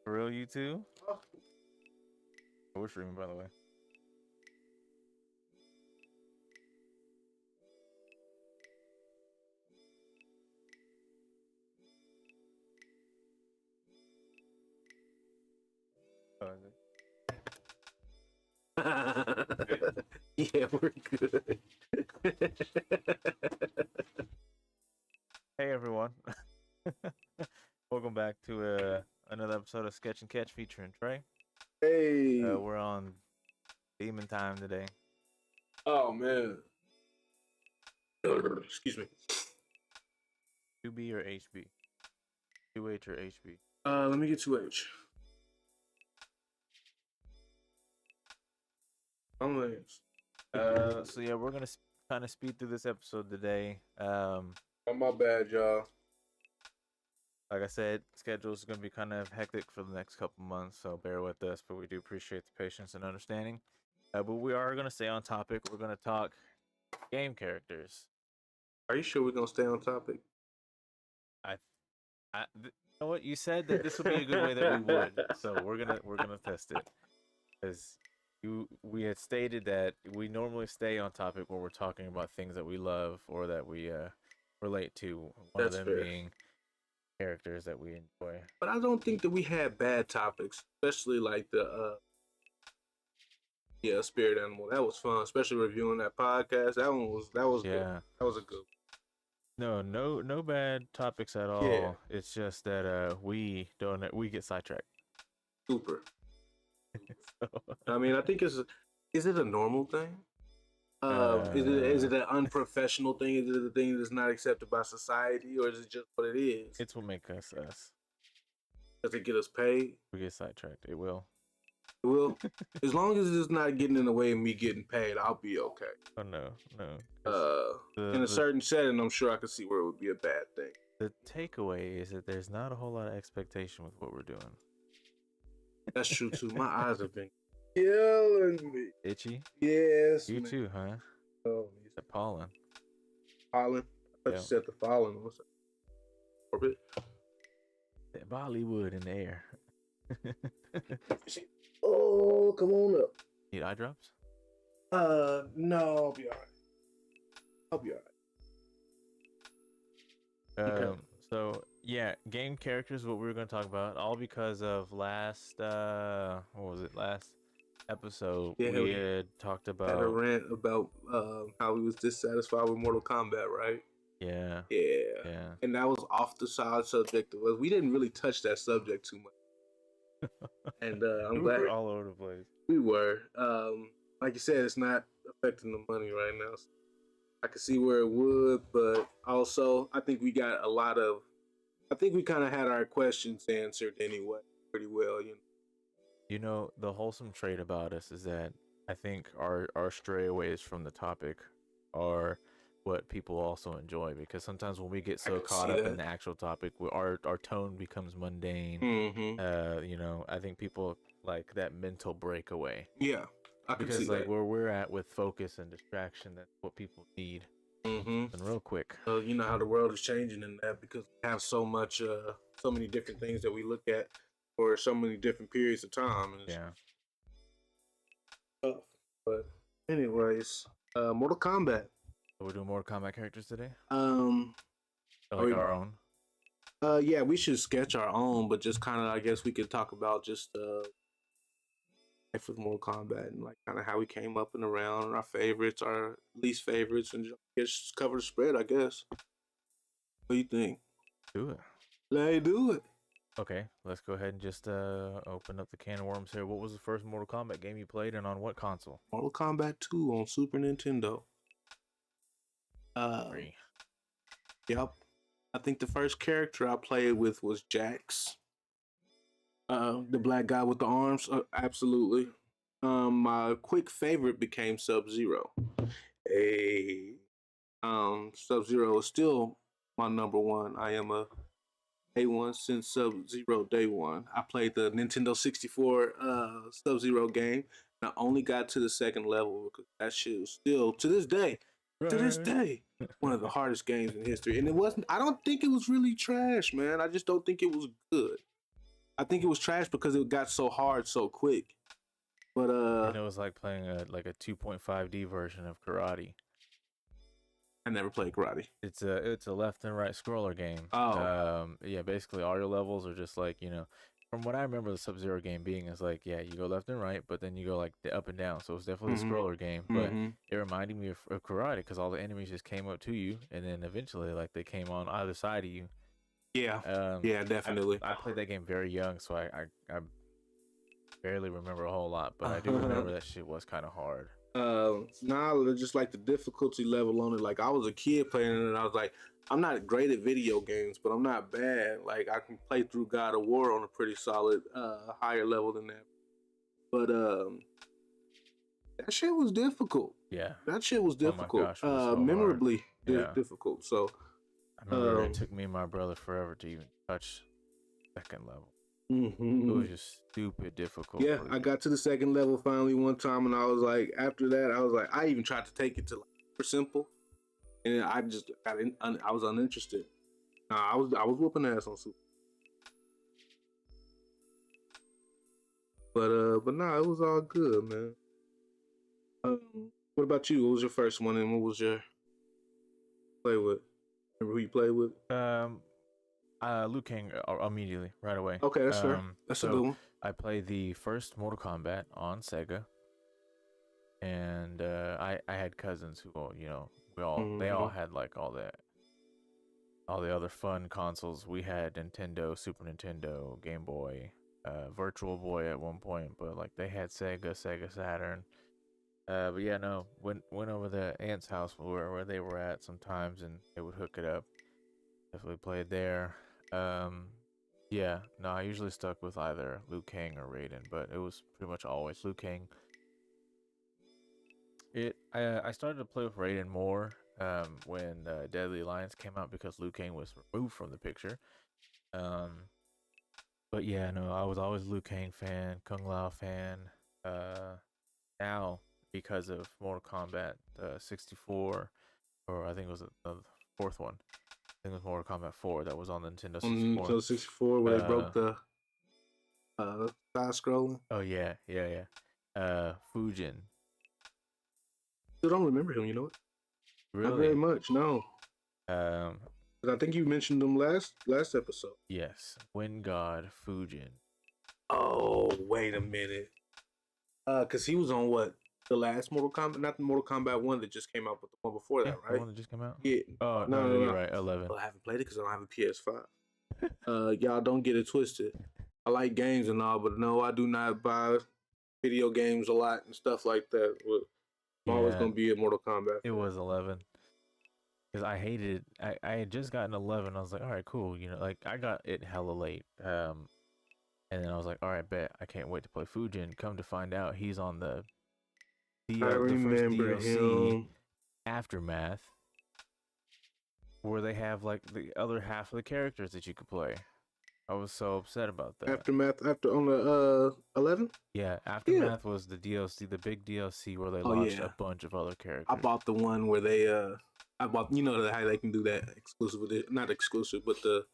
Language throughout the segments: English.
For real, you too? Oh, we're streaming, by the way. Oh, Yeah, we're good. Hey, everyone. Welcome back to another episode of Sketch and Catch featuring Trae. Hey. We're on Demon Time today. Oh, man. Excuse me. 2B or HB? 2H or HB? Let me get 2H. So yeah, we're gonna kind of speed through this episode today. Oh, my bad, y'all. Like I said, schedule is gonna be kind of hectic for the next couple months, so bear with us. But we do appreciate the patience and understanding. But we are gonna stay on topic. We're gonna talk game characters. Are you sure we're gonna stay on topic? You know what? You said that this would be a good way that we would, so we're gonna test it. Because we had stated that we normally stay on topic when we're talking about things that we love or that we relate to. One of them being characters that we enjoy. But I don't think that we had bad topics, especially like the spirit animal. That was fun, especially reviewing that podcast. That was yeah. good. That was a good one. No bad topics at all. Yeah. It's just that we get sidetracked. Super. I mean, I think is it a normal thing? Is it an unprofessional thing? Is it a thing that's not accepted by society, or is it just what it is? It's what makes us us. Does it get us paid? We get sidetracked. It will. It will. As long as it's not getting in the way of me getting paid, I'll be okay. Oh no. In a certain setting, I'm sure I could see where it would be a bad thing. The takeaway is that there's not a whole lot of expectation with what we're doing. That's true too. My eyes have been killing me. Itchy? Yes. You too, huh? Oh, the pollen. Pollen? I thought you said the fallen. What's that? Orbit? That Bollywood in the air. Oh, come on up. Need eye drops? No, I'll be alright. So yeah, game characters is what we were going to talk about, all because of last episode we had talked about had a rant about how we was dissatisfied with Mortal Kombat, right? Yeah. And that was off the side subject of us. We didn't really touch that subject too much. And I'm glad we were all over the place. We were. Like you said, it's not affecting the money right now. So I can see where it would, but also I think we got I think we kind of had our questions answered anyway, pretty well, You know, the wholesome trait about us is that I think our strayaways from the topic are what people also enjoy, because sometimes when we get so caught up in the actual topic, our tone becomes mundane. Mm-hmm. I think people like that mental breakaway. Yeah, I can because see like that. Where we're at with focus and distraction, that's what people need. Mm-hmm. And real quick. You know how the world is changing in that, because we have so many different things that we look at for so many different periods of time. And yeah. Tough. But anyways, Mortal Kombat. So we're doing Mortal Kombat characters today? Our own? Yeah, we should sketch our own, but just kind of, I guess we could talk about just life with Mortal Kombat and like kind of how we came up and around, and our favorites, our least favorites, and just cover the spread, I guess. What do you think? Do it. Let's do it. Okay, let's go ahead and just open up the can of worms here. What was the first Mortal Kombat game you played, and on what console? Mortal Kombat 2 on Super Nintendo. Yep. I think the first character I played with was Jax. The black guy with the arms. Absolutely. My quick favorite became Sub-Zero. Sub-Zero is still my number one. I am a A1 since Sub-Zero day one. I played the Nintendo 64 Sub-Zero game. And I only got to the second level because that shit was still, to this day, one of the hardest games in history. And I don't think it was really trash, man. I just don't think it was good. I think it was trash because it got so hard so quick. But And it was like playing a 2.5D version of karate. I never played karate. It's a left and right scroller game. Oh. Yeah, basically all your levels are just like, from what I remember the Sub-Zero game being is like, yeah, you go left and right, but then you go like up and down. So it's definitely a scroller game, but it reminded me of karate because all the enemies just came up to you, and then eventually like they came on either side of you. Yeah. Yeah, definitely. I played that game very young, so I barely remember a whole lot, but I do remember that shit was kind of hard. Nah, just like the difficulty level on it. Like I was a kid playing it, and I was like, I'm not great at video games, but I'm not bad. Like I can play through God of War on a pretty solid, higher level than that. But that shit was difficult. Yeah, that shit was difficult. Oh my gosh, it was so memorably difficult. So I remember it took me and my brother forever to even touch second level. It was just stupid difficult. Yeah, I got to the second level finally one time, and I was like, after that, I was like, I even tried to take it to like super simple, and I just got I was uninterested. Nah, I was whooping ass on super. But nah, it was all good, man. What about you? What was your first one, and what was your play with? Remember who you played with? Liu Kang immediately, right away. Okay, that's fair. That's a good one. I played the first Mortal Kombat on Sega, and I had cousins who, they all had like all the other fun consoles. We had Nintendo, Super Nintendo, Game Boy, Virtual Boy at one point, but like they had Sega Saturn. But yeah, no, went over the aunt's house where they were at sometimes, and they would hook it up. Definitely played there. Yeah, no, I usually stuck with either Liu Kang or Raiden, but it was pretty much always Liu Kang. I started to play with Raiden more when Deadly Alliance came out because Liu Kang was removed from the picture. But yeah, no, I was always Liu Kang fan, Kung Lao fan. Now because of Mortal Kombat 64, or I think it was the fourth one. I think it was Mortal Kombat 4 that was on the Nintendo 64. Nintendo 64, where they broke the side scrolling. Oh yeah. Fujin. Still don't remember him. You know what? Really? Not very much. No. I think you mentioned him last episode. Yes, Wind God Fujin. Oh, wait a minute. Because he was on what? The last Mortal Kombat, not the Mortal Kombat 1 that just came out, but the one before that, right? The one that just came out? Yeah. Oh, no, you're right, 11. Well, I haven't played it because I don't have a PS5. Y'all don't get it twisted. I like games and all, but no, I do not buy video games a lot and stuff like that. I'm always going to be a Mortal Kombat. It was 11. Because I hated it. I had just gotten 11. I was like, all right, cool. Like, I got it hella late. And then I was like, all right, bet. I can't wait to play Fujin. Come to find out, he's on the first DLC him. Aftermath, where they have like the other half of the characters that you could play. I was so upset about that. Aftermath on the 11? Yeah, Aftermath was the DLC, the big DLC where they launched a bunch of other characters. I bought the one where they I bought, how they can do that exclusive, not exclusive, but the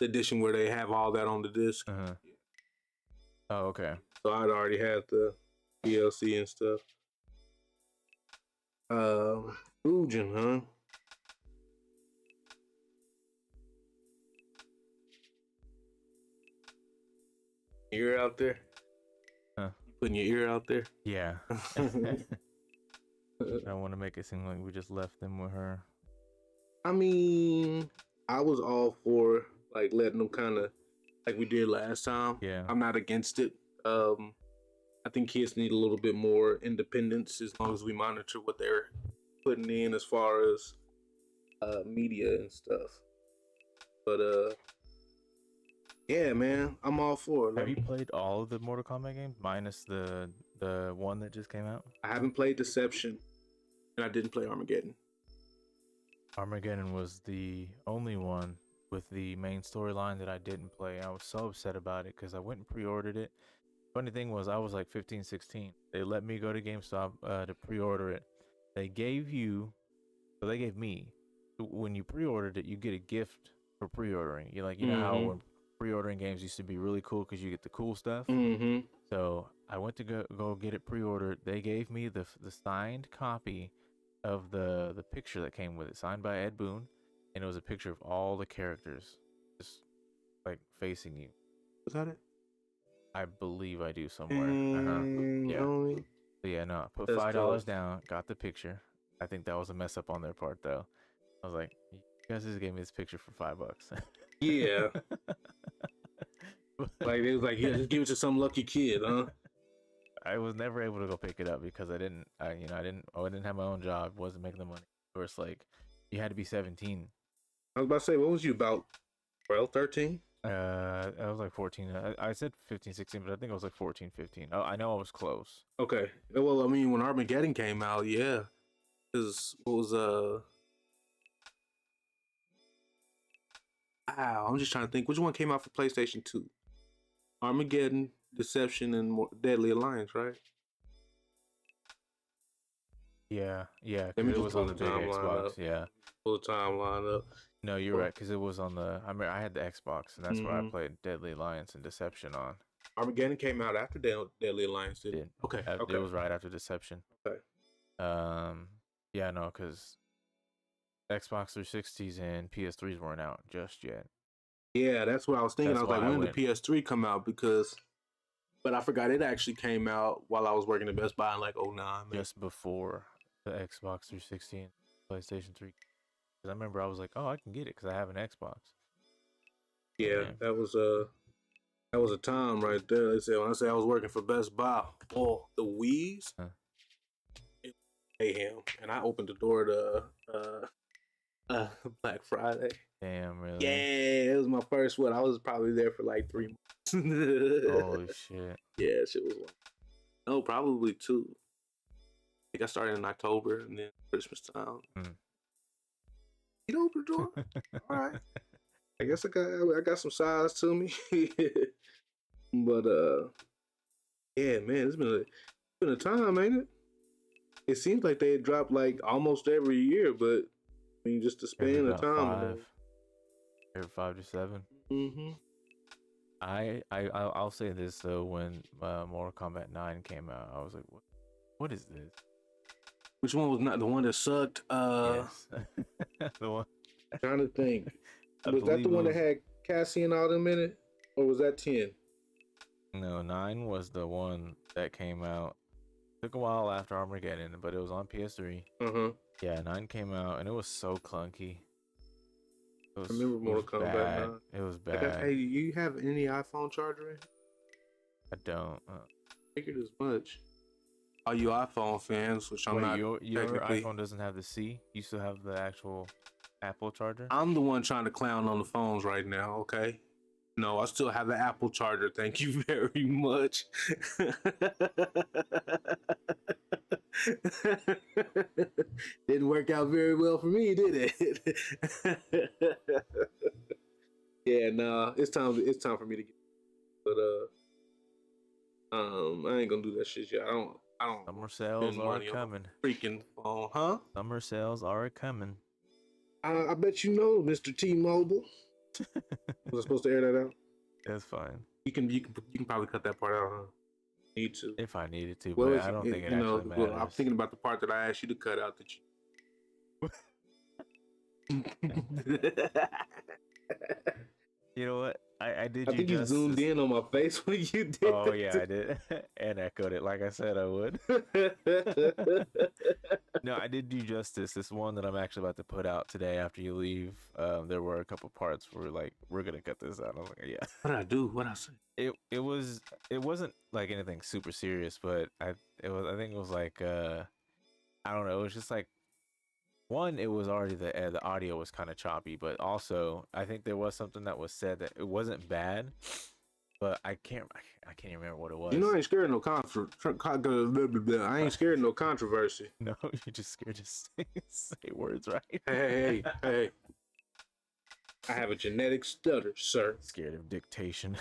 edition where they have all that on the disc. Uh-huh. Oh, okay. So I'd already had the DLC and stuff. Fujin, huh? Ear out there? Huh? Putting your ear out there? Yeah. I don't want to make it seem like we just left them with her. I mean, I was all for like letting them kind of like we did last time. Yeah. I'm not against it. I think kids need a little bit more independence as long as we monitor what they're putting in as far as media and stuff. But yeah, man, I'm all for it. Have you played all of the Mortal Kombat games minus the one that just came out? I haven't played Deception, and I didn't play Armageddon. Armageddon was the only one with the main storyline that I didn't play. I was so upset about it because I went and pre-ordered it. Funny thing was, I was like 15, 16. They let me go to GameStop to pre-order it. They gave me, when you pre-ordered it, you get a gift for pre-ordering. You know how pre-ordering games used to be really cool because you get the cool stuff. Mm-hmm. So I went to go get it pre-ordered. They gave me the signed copy of the picture that came with it, signed by Ed Boon, and it was a picture of all the characters just like facing you. Was that it? I believe I do somewhere. Yeah. Homie. So yeah, no, I put That's $5 dope. down, got the picture. I think that was a mess up on their part though. I was like, you guys just gave me this picture for $5. Yeah. Like it was like, yeah, just give it to some lucky kid, huh? I was never able to go pick it up because I didn't have my own job, wasn't making the money. Or it's like you had to be 17. I was about to say, what was you about? 12, 13? I was like 14. I said 15, 16, but I think I was like 14, 15. Oh, I know I was close. Okay. Well, I mean, when Armageddon came out, yeah. Because what was wow, I'm just trying to think. Which one came out for PlayStation 2? Armageddon, Deception, and Deadly Alliance, right? Yeah, Let because me it just was pull on the the big timeline Xbox. up. Yeah. Pull the timeline up. No, you're right, because it was on the. I mean, I had the Xbox, and that's where I Mhm. played Deadly Alliance and Deception on. Armageddon came out after Deadly Alliance, did it? Okay. It was right after Deception. Okay. Yeah, no, because Xbox 360s and PS3s weren't out just yet. Yeah, that's what I was thinking. That's I was like, why I when did the PS3 come out? But I forgot it actually came out while I was working at Best Buy in like 09. Just before the Xbox 360 and PlayStation 3. Because I remember I was like, oh, I can get it because I have an Xbox. Yeah, that was a time right there. They said when I say I was working for Best Buy, oh, the Wii's, mayhem, and I opened the door to Black Friday. Damn, really? Yeah, it was my first one. I was probably there for like 3 months. Holy shit. Yeah, shit was one. No, probably 2. I think I started in October and then Christmas time. You open the door? All right. I guess I got some size to me. But yeah, man, it's been a time, ain't it? It seems like they dropped like almost every year, but I mean, just to span of time. Every 5 to 7. Mm-hmm. I'll say this though, when Mortal Kombat 9 came out, I was like, what is this? Which one was not the one that sucked? Yes. The one. I'm trying to think. Was that the one that had Cassie and all them in it? Or was that 10? No, 9 was the one that came out. Took a while after Armageddon, but it was on PS3. Uh-huh. Yeah, 9 came out and it was so clunky. I remember Mortal Kombat 9. It was bad. Hey, you have any iPhone charger in? I don't. Figured as much. All you iPhone fans, which I'm not. Your iPhone doesn't have the C. You still have the actual Apple charger. I'm the one trying to clown on the phones right now. Okay. No, I still have the Apple charger. Thank you very much. Didn't work out very well for me, did it? Yeah, no, it's time for me to get. But I ain't gonna do that shit yet. I don't. Summer sales are coming. Freaking phone, huh? Summer sales are coming. I bet you know, Mr. T-Mobile. Was I supposed to air that out? That's fine. You can probably cut that part out, huh? Need to. If I needed to, but I don't think it actually matters. Well, I'm thinking about the part that I asked you to cut out that you. You know what? I did. I think you zoomed in on my face when you did. Oh yeah, I did, and echoed it like I said I would. No, I did do justice. This one that I'm actually about to put out today after you leave. There were a couple parts where like we're gonna cut this out. I was like, yeah. What did I do? What I say? It wasn't like anything super serious, but I think it was like I don't know. It was just like. One, it was already the audio was kind of choppy, but also I think there was something that was said that it wasn't bad, but I can't even remember what it was. You know, I ain't scared of no I ain't scared of no controversy. No, you're just scared to say words right. Hey! I have a genetic stutter, sir. Scared of dictation.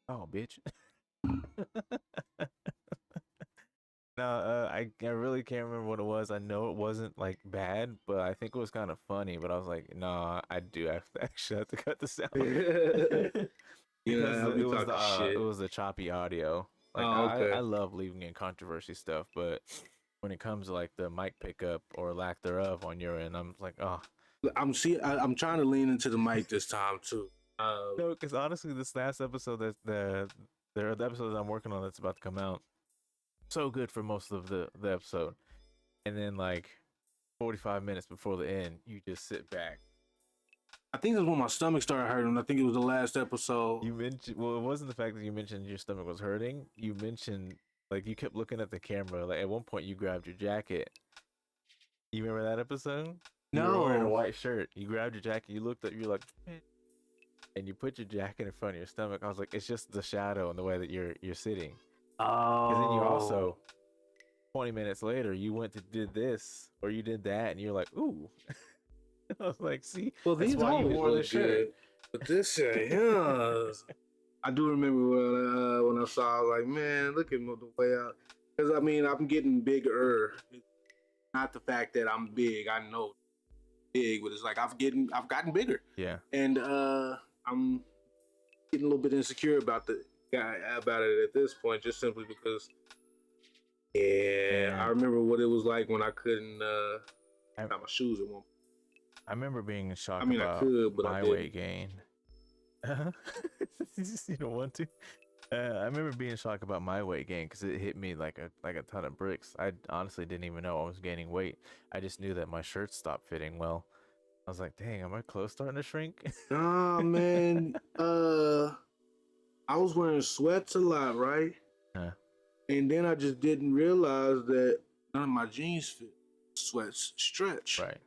Oh, bitch. No, I really can't remember what it was. I know it wasn't like bad, but I think it was kind of funny. But I was like, no, I do have to actually have to cut this out You because know, I'll be talking it shit. was the choppy audio. Like Oh, I okay. love leaving in controversy stuff, but when it comes to like the mic pickup or lack thereof on your end, I'm like, oh I'm trying to lean into the mic this time too. no, because honestly, this last episode that the episode that I'm working on that's about to come out, so good for most of the episode, and then like 45 minutes before the end, you just sit back. I think that's when my stomach started hurting. I think it was the last episode. You mentioned, well, it wasn't the fact that you mentioned your stomach was hurting. You mentioned like you kept looking at the camera. Like at one point, you grabbed your jacket. You remember that episode? You were wearing a No. white shirt. You grabbed your jacket. You looked up. You're like, "Man," and you put your jacket in front of your stomach. I was like, it's just the shadow and the way that you're sitting. Because then you Oh. also 20 minutes later, you went to did this or you did that, and you're like, ooh. I was like, see, Well, that's these why you always wore the look shirt. good, but this shit, yeah. I do remember when I saw, I was like, man, look at the way out. Because I mean, I'm getting bigger. It's not the fact that I'm big. I know big, but it's like I've gotten bigger, Yeah. and I'm getting a little bit insecure about the guy about it at this point, just simply because. Yeah, I And remember what it was like when I couldn't I, got my shoes at one. I remember being in I shock mean, I about could, but I my didn't. weight gain. You don't want to. I remember being shocked about my weight gain because it hit me like a ton of bricks. I honestly didn't even know I was gaining weight. I just knew that my shirts stopped fitting well. I was like, dang, are my clothes starting to shrink? Nah, man. I was wearing sweats a lot, right? Huh, And then I just didn't realize that none of my jeans fit. Sweats stretch. right.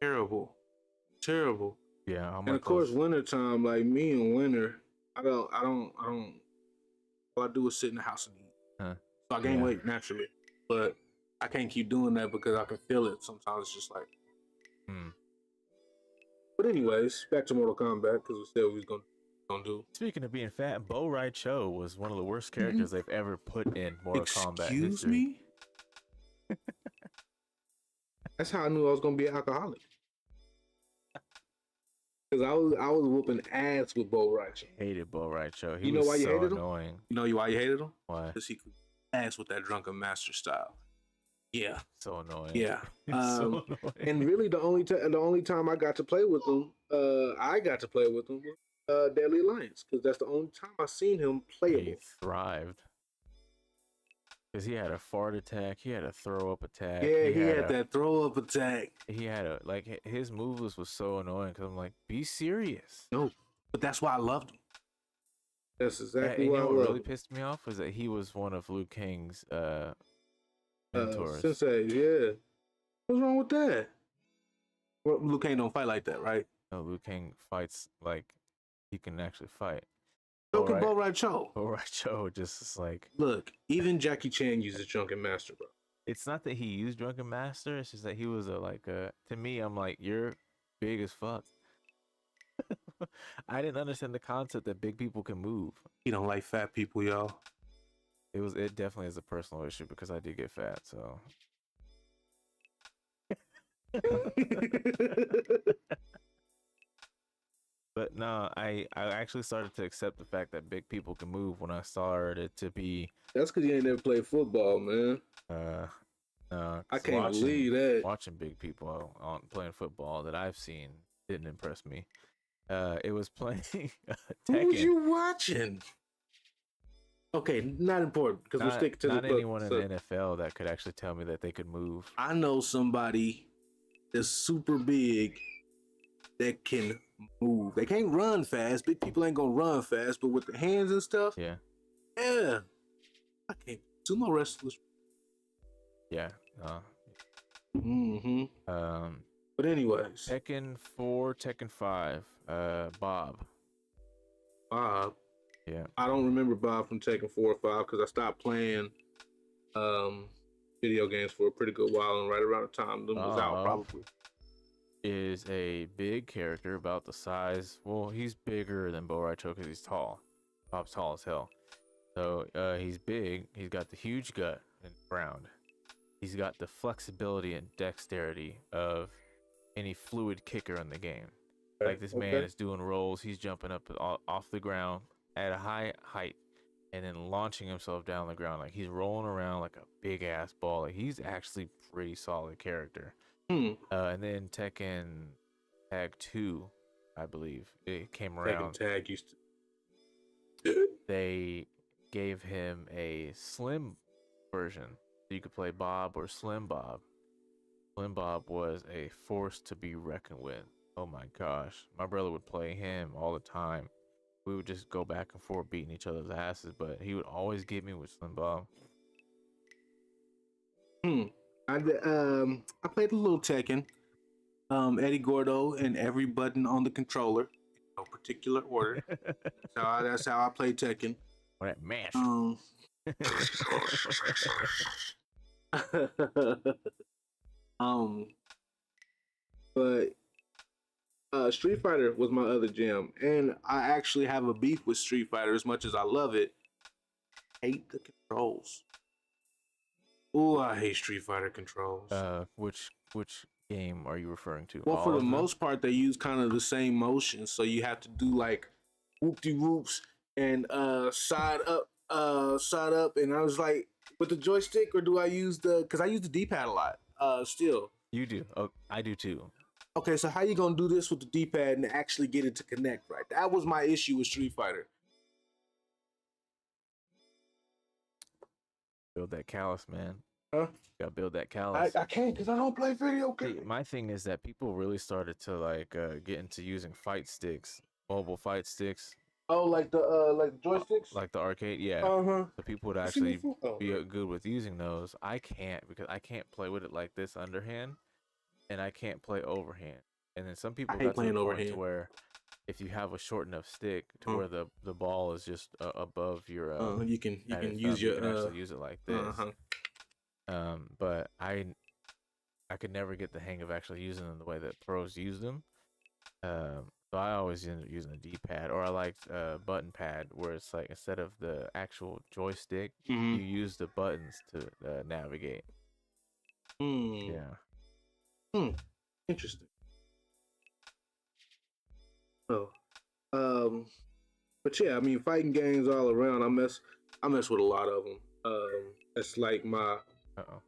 Terrible. Terrible. Yeah, all And my of course, clothes. wintertime, like me in winter, all I do is sit in the house and eat. Huh, So I gain yeah. weight naturally. But I can't keep doing that because I can feel it. Sometimes it's just like, Hmm. but anyways, back to Mortal Kombat because we said we was gonna do. Speaking of being fat, Bo Rai Cho was one of the worst Mhm. characters they've ever put in Mortal Kombat Excuse history. me? That's how I knew I was gonna be an alcoholic. Because I was whooping ass with Bo Rachel. Hated Bo Rai Cho. He You know was why you so hated him? annoying. You know why you hated him? Why? Because he could ass with that drunken master style. Yeah, So annoying. yeah. It's so annoying. And really, the only time I got to play with him, was Deadly Alliance because that's the only time I seen him playable. He thrived. Because he had a fart attack, he had a throw up attack. Yeah, he had that throw up attack. He had a like his moves was so annoying because I'm like, be serious. No, but that's why I loved him. That's And exactly you why I know what loved really him. pissed me off was that he was one of Liu Kang's mentors. Sensei, yeah. What's wrong with that? Well, Liu Kang don't fight like that, right? No, Liu Kang fights like he can actually fight. So Bo can Rai Bo Rai Cho. Cho just is like, Look, even Jackie Chan uses Drunken Master, bro. it's not that he used Drunken Master, it's just that he was to me, I'm like, you're big as fuck. I didn't understand the concept that big people can move. He don't like fat people, y'all. It definitely is a personal issue because I do get fat, so but no, I actually started to accept the fact that big people can move when I started to be That's because you ain't never played football, man. uh 'cause I can't believe that. watching big people on playing football that I've seen didn't impress me. It was playing Who was Tekken. you watching? Okay, not important because we're sticking to Not the anyone so in the NFL that could actually tell me that they could move. I know somebody that's super big that can move. They can't run fast. Big people ain't gonna run fast, but with the hands and stuff, Yeah, yeah. I can't. Sumo wrestlers. yeah. Mm-hmm. But anyways, Tekken 4, Tekken 5. Bob. Yeah. I don't remember Bob from Tekken 4 or 5 because I stopped playing video games for a pretty good while, and right around the time them was out, probably. Is a big character about the size. Well, he's bigger than Bo Rai Cho because he's tall. Bob's tall as hell. So he's big. He's got the huge gut and round. He's got the flexibility and dexterity of any fluid kicker in the game. Like this man is doing rolls. He's jumping up off the ground at a high height and then launching himself down the ground. Like he's rolling around like a big ass ball. Like he's actually pretty solid character. And then Tekken Tag 2, I believe, it came around. Tekken Tag used to. They gave him a slim version. So you could play Bob or Slim Bob. Slim Bob was a force to be reckoned with. Oh my gosh. My brother would play him all the time. We would just go back and forth beating each other's asses, but he would always get me with Slim Bob. I played a little Tekken. Eddie Gordo and every button on the controller in no particular order. That's how I play Tekken. Or that mash. But Street Fighter was my other jam, and I actually have a beef with Street Fighter. As much as I love it, I hate the controls. Oh, I hate Street Fighter controls. Which game are you referring to? Well, for the most part, they use kind of the same motion, so you have to do like whoop-de-whoops and side up, and I was like, with the joystick, or do I use because I use the D-pad a lot, still. You do? Oh, I do too. Okay, so how you gonna do this with the D-pad and actually get it to connect right? That was my issue with Street Fighter. Build that callus, man. Huh? Gotta build that callus. I can't because I don't play video games. My thing is that people really started to like get into using fight sticks, mobile fight sticks. Oh, like the joysticks? Like the arcade, yeah. Uh-huh. So people would actually be good with using those. I can't because I can't play with it like this underhand, and I can't play overhand. And then some people got to the point to where if you have a short enough stick to where the ball is just above your you can use you can actually use it like this. But I could never get the hang of actually using them the way that pros use them. So I always end up using a D-pad, or I liked button pad, where it's like instead of the actual joystick, you use the buttons to navigate. Yeah. Interesting. Oh, but yeah, I mean, fighting games all around. I mess with a lot of them. It's like my. Uh-oh.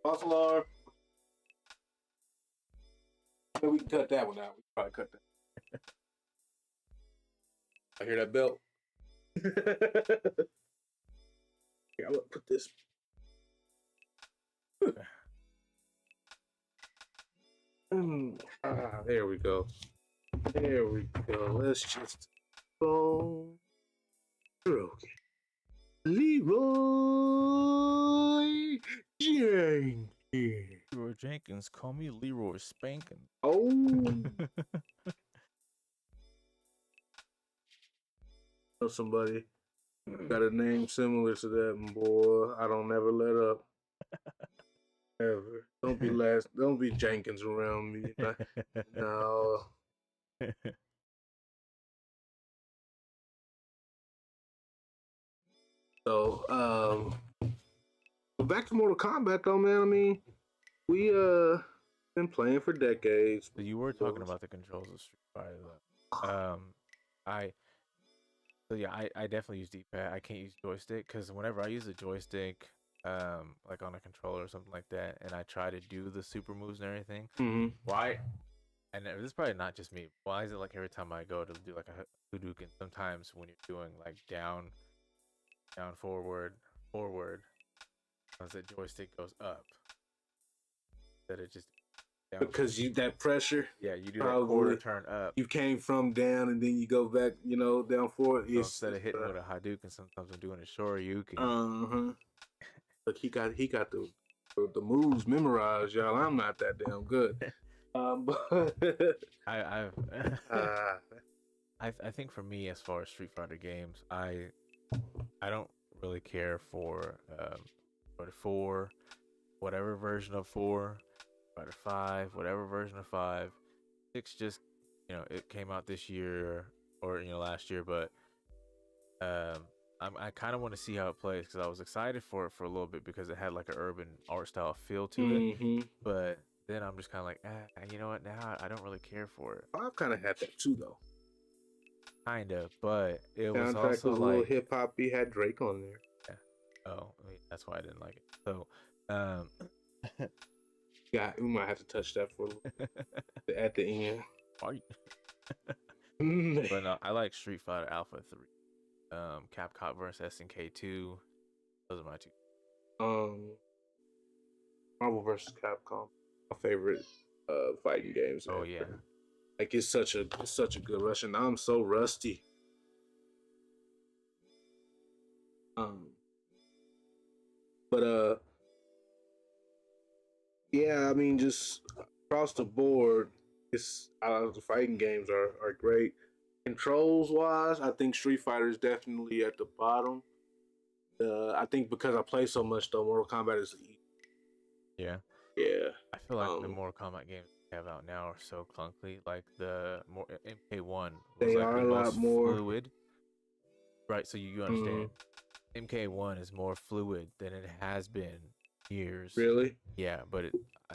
False alarm. Maybe we can cut that one out. We can probably cut that. I hear that belt. Here, I'm gonna put this. There we go. There we go. Let's just go. Leroy Jenkins. Leroy Jenkins, call me Leroy Spankin. Oh. know somebody got a name similar to that, boy. I don't never let up. Ever. Don't be last. Don't be Jenkins around me. No. So, but back to Mortal Kombat though, man. I mean, we been playing for decades. So you were talking about the controls of Street Fighter though. I so yeah, I definitely use D-pad. I can't use joystick because whenever I use a joystick, like on a controller or something like that, and I try to do the super moves and everything, why? And this is probably not just me. Why is it like every time I go to do like a Hadouken, sometimes when you're doing like down, forward, as the joystick goes up, that it just down because you that pressure. Yeah, you do that quarter turn up. You came from down and then you go back, down forward. So instead of hitting with a Hadouken, sometimes I'm doing a Shoryuken. Look, he got the moves memorized, y'all. I'm not that damn good. But I think for me, as far as Street Fighter games, I don't really care for Fighter 4, whatever version of 4, Fighter 5, whatever version of 5. 6 just, it came out this year or last year, but I kind of want to see how it plays because I was excited for it for a little bit because it had like an urban art style feel to it, but then I'm just kind of like, you know what? Now I don't really care for it. I've kind of had that too, though. Kind of, but it soundtrack was also was a little hip hop. He had Drake on there. Yeah. Oh, that's why I didn't like it. So, yeah, we might have to touch that for a little at the end. But no, I like Street Fighter Alpha 3, Capcom versus SNK 2. Those are my two. Marvel versus Capcom, my favorite fighting games. Oh yeah, like it's such a good rush, and I'm so rusty. But yeah, I mean, just across the board, it's the fighting games are great. Controls wise, I think Street Fighter is definitely at the bottom. I think because I play so much though, Mortal Kombat is easy. Yeah. I feel like the Mortal Kombat games we have out now are so clunky. Like the MK1 was they like are the a lot most more fluid. Right, so you understand. MK1 is more fluid than it has been years. Really? Yeah, but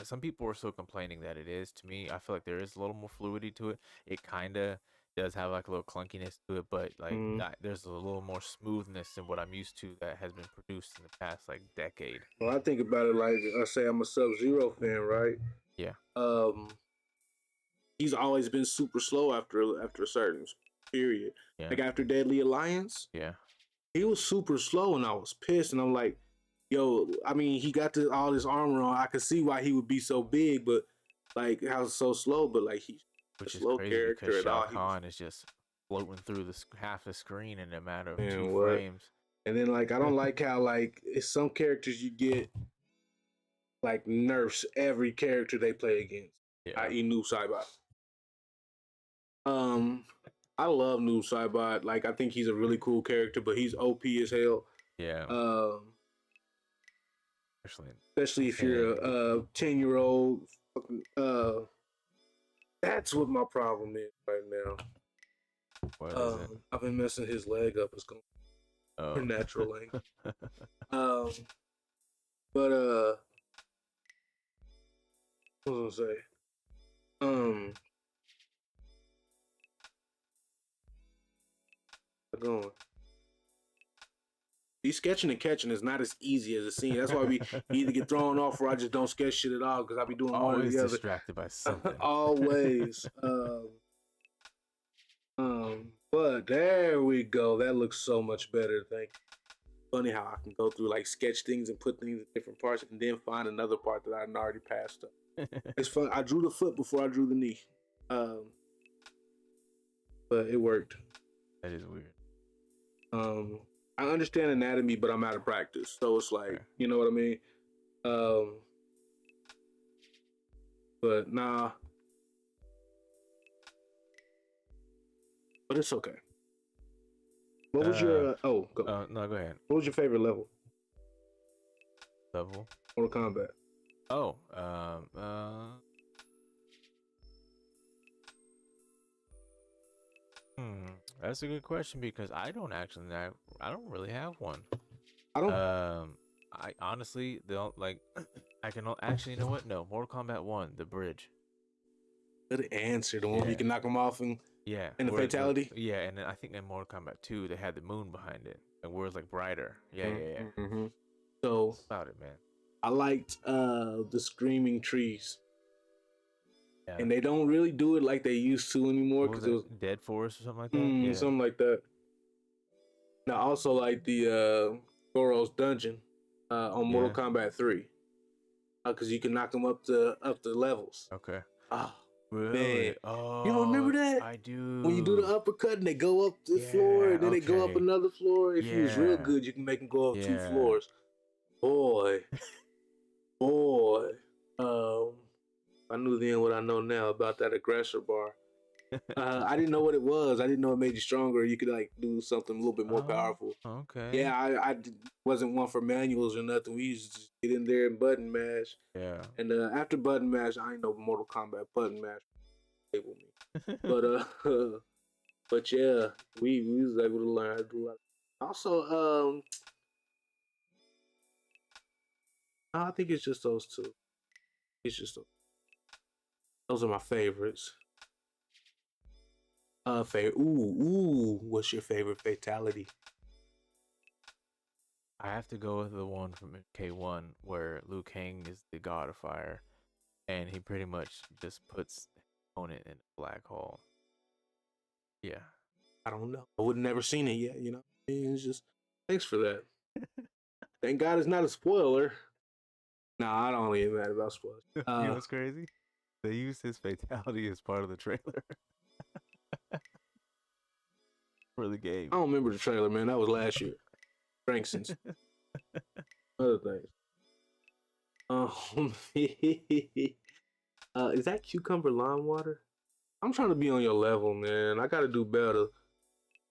some people are still complaining that it is. To me, I feel like there is a little more fluidity to it. It kind of does have like a little clunkiness to it, but like there's a little more smoothness than what I'm used to that has been produced in the past like decade. Well, I think about it like I say I'm a Sub-Zero fan, right? Yeah. He's always been super slow after a certain period. Yeah. Like after Deadly Alliance. Yeah. He was super slow, and I was pissed. And I'm like, yo, I mean, he got all this armor on. I could see why he would be so big, but like, how so slow? But like, he's a slow character because at all. Shao Kahn is just floating through half the screen in a matter of 2 frames. And then like, I don't like how like it's some characters you get like nerfs every character they play against. Yeah. I.e. Noob Saibot. I love Noob Saibot. Like, I think he's a really cool character, but he's OP as hell. Yeah. Especially if you're a 10-year-old. That's what my problem is right now. What is it? I've been messing his leg up. It's going for natural length. But what was I gonna say? Going. These sketching and catching is not as easy as it seems. That's why we either get thrown off or I just don't sketch shit at all because I be doing one or the other. Distracted by something. Always. But there we go. That looks so much better. Thank you. Funny how I can go through like sketch things and put things in different parts and then find another part that I already passed up. It's fun. I drew the foot before I drew the knee. But it worked. That is weird. I understand anatomy, but I'm out of practice. So it's like, you know what I mean? But nah. But it's okay. What was your go? No, go ahead. What was your favorite level? Level. Mortal Kombat. Oh, that's a good question because I don't really have one. I don't. I honestly don't like. I can actually, you know what? No, Mortal Kombat 1, the bridge. Good answer. The one where Yeah. you can knock them off and Yeah, the fatality. Yeah, and then I think in Mortal Kombat 2 they had the moon behind it, and where it's like brighter. Yeah, yeah. Mm-hmm. So That's about it, man. I liked the screaming trees. Yeah. And they don't really do it like they used to anymore because it was Dead Forest or something like that. Yeah, something like that. Now I also like the Goro's dungeon on Mortal Kombat 3 because you can knock them up the levels. Okay. Oh, really? Man. Oh, You don't remember that? I do. When you do the uppercut and they go up the floor and then they go up another floor. If you was real good, you can make them go up 2 floors. Boy, I knew then what I know now about that aggressor bar. I didn't know what it was. I didn't know it made you stronger. You could like do something a little bit more powerful. Okay. Yeah, I wasn't one for manuals or nothing. We used to just get in there and button mash. Yeah. And after button mash, I ain't know Mortal Kombat button mash able me. But yeah, we was able to learn how to do a lot. Also, I think it's just those two. It's just those are my favorites. What's your favorite fatality? I have to go with the one from K1 where Liu Kang is the god of fire, and he pretty much just puts his opponent in a black hole. Yeah. I don't know. I would have never seen it yet. You know, it's just thanks for that. Thank God it's not a spoiler. Nah, I don't get mad about spoilers. You know what's crazy? They used his fatality as part of the trailer for the game. I don't remember the trailer, man. That was last year. Frankson's. Other things. Is that cucumber lime water? I'm trying to be on your level, man. I gotta do better.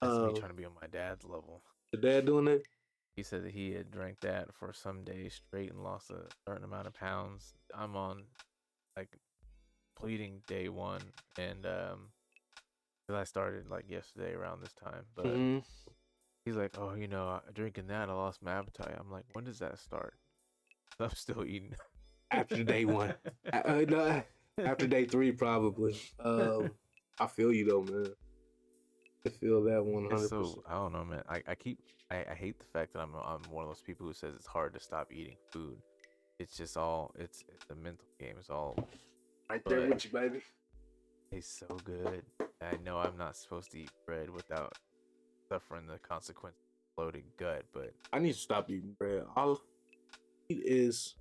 That's me trying to be on my dad's level. Your dad doing it? He said that he had drank that for some days straight and lost a certain amount of pounds. I'm on like pleading day 1, and I started like yesterday around this time, but he's like, oh, drinking that I lost my appetite. I'm like, when does that start? I'm still eating. After day 1. No, after day 3 probably. I feel you though, man. I feel that 100%. So I don't know, man. I hate the fact that I'm one of those people who says it's hard to stop eating food. It's just all it's a mental game. It's all right there with you, baby. It's so good. I know I'm not supposed to eat bread without suffering the consequence of bloated gut, but I need to stop eating bread. All I eat is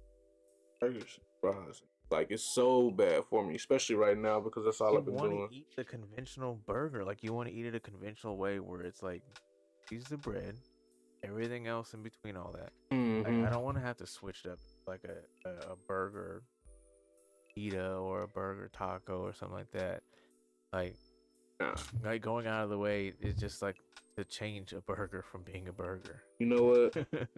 burgers, fries. Like it's so bad for me, especially right now because that's all I've been doing. You want to eat the conventional burger, like you want to eat it a conventional way, where it's like use the bread, everything else in between all that. Like, I don't want to have to switch it up like a burger pita or a burger taco or something like that. Like going out of the way is just like to change a burger from being a burger. You know what?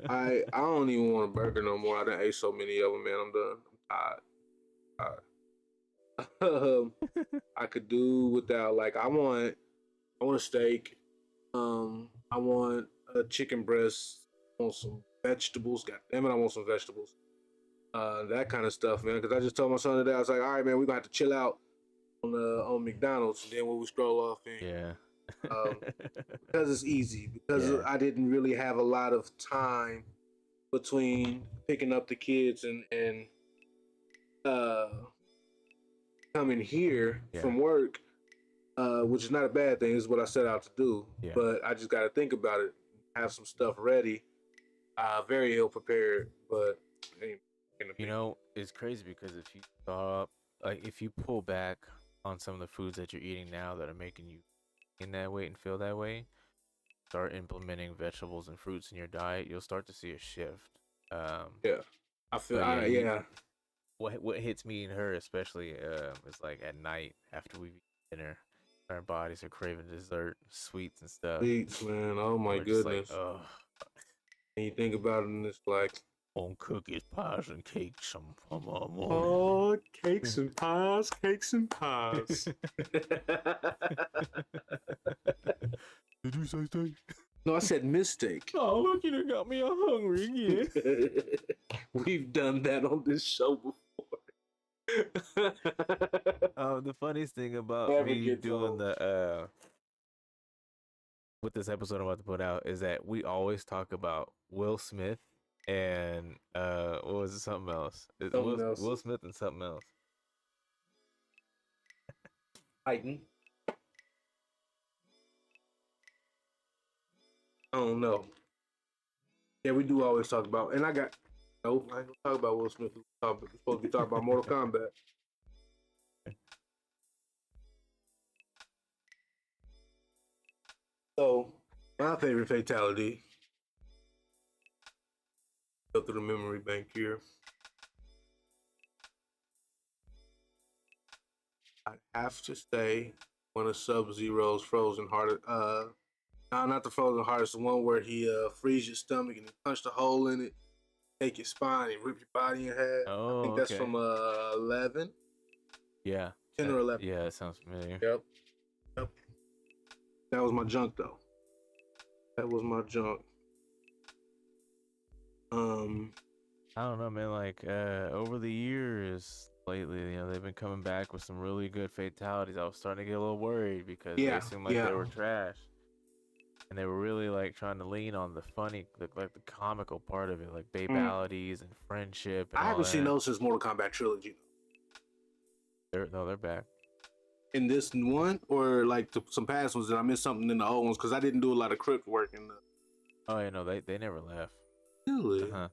I don't even want a burger no more. I done ate so many of them, man. I'm done. I'm tired. I could do without. Like I want a steak. I want a chicken breast. I want some vegetables. God damn it, I want some vegetables. That kind of stuff, man. Because I just told my son today, I was like, all right, man, we're gonna have to chill out on McDonald's, and then when we stroll off in. Yeah. Because it's easy. Because I didn't really have a lot of time between picking up the kids and coming here from work, which is not a bad thing. This is what I set out to do. Yeah. But I just got to think about it, have some stuff ready. Very ill prepared, but it's crazy because if you if you pull back on some of the foods that you're eating now that are making you in that way and feel that way, start implementing vegetables and fruits in your diet, you'll start to see a shift. I feel what hits me and her especially is like at night after we eat dinner, Our bodies are craving dessert, sweets and stuff. Sweets, man. Oh my We're just like, goodness. oh, And you think about it, and it's like, on cookies, pies, and cakes some morning. oh, cakes and pies, cakes and pies. Did you say steak? No, I said mistake. Oh, look, you done got me all hungry again. We've done that on this show before. The funniest thing about Never me gets doing old. the with this episode I'm about to put out is that we always talk about Will Smith and what was it, something else? Something else. Will Smith and something else. Titan. I don't know. Yeah, we do always talk about, and I ain't gonna talk about Will Smith. We're supposed to be talking about Mortal Kombat. So, my favorite fatality. Go through the memory bank here. I have to say one of Sub-Zero's frozen heart. No, not the frozen heart. It's the one where he frees your stomach and he punched a hole in it, take your spine and rip your body in half. Oh, I think that's okay. from 11, Yeah. 10 or 11. Yeah, that sounds familiar. Yep. That was my junk though. That was my junk. I don't know, man. Like over the years lately, they've been coming back with some really good fatalities. I was starting to get a little worried because they seemed like they were trash, and they were really like trying to lean on the funny, like the comical part of it, like babalities and friendship. And I haven't seen those since Mortal Kombat Trilogy. They're back. In this one, or like some past ones, did I miss something in the old ones? Because I didn't do a lot of crypt work in the. Oh yeah, no, they never left. Really? Uh-huh.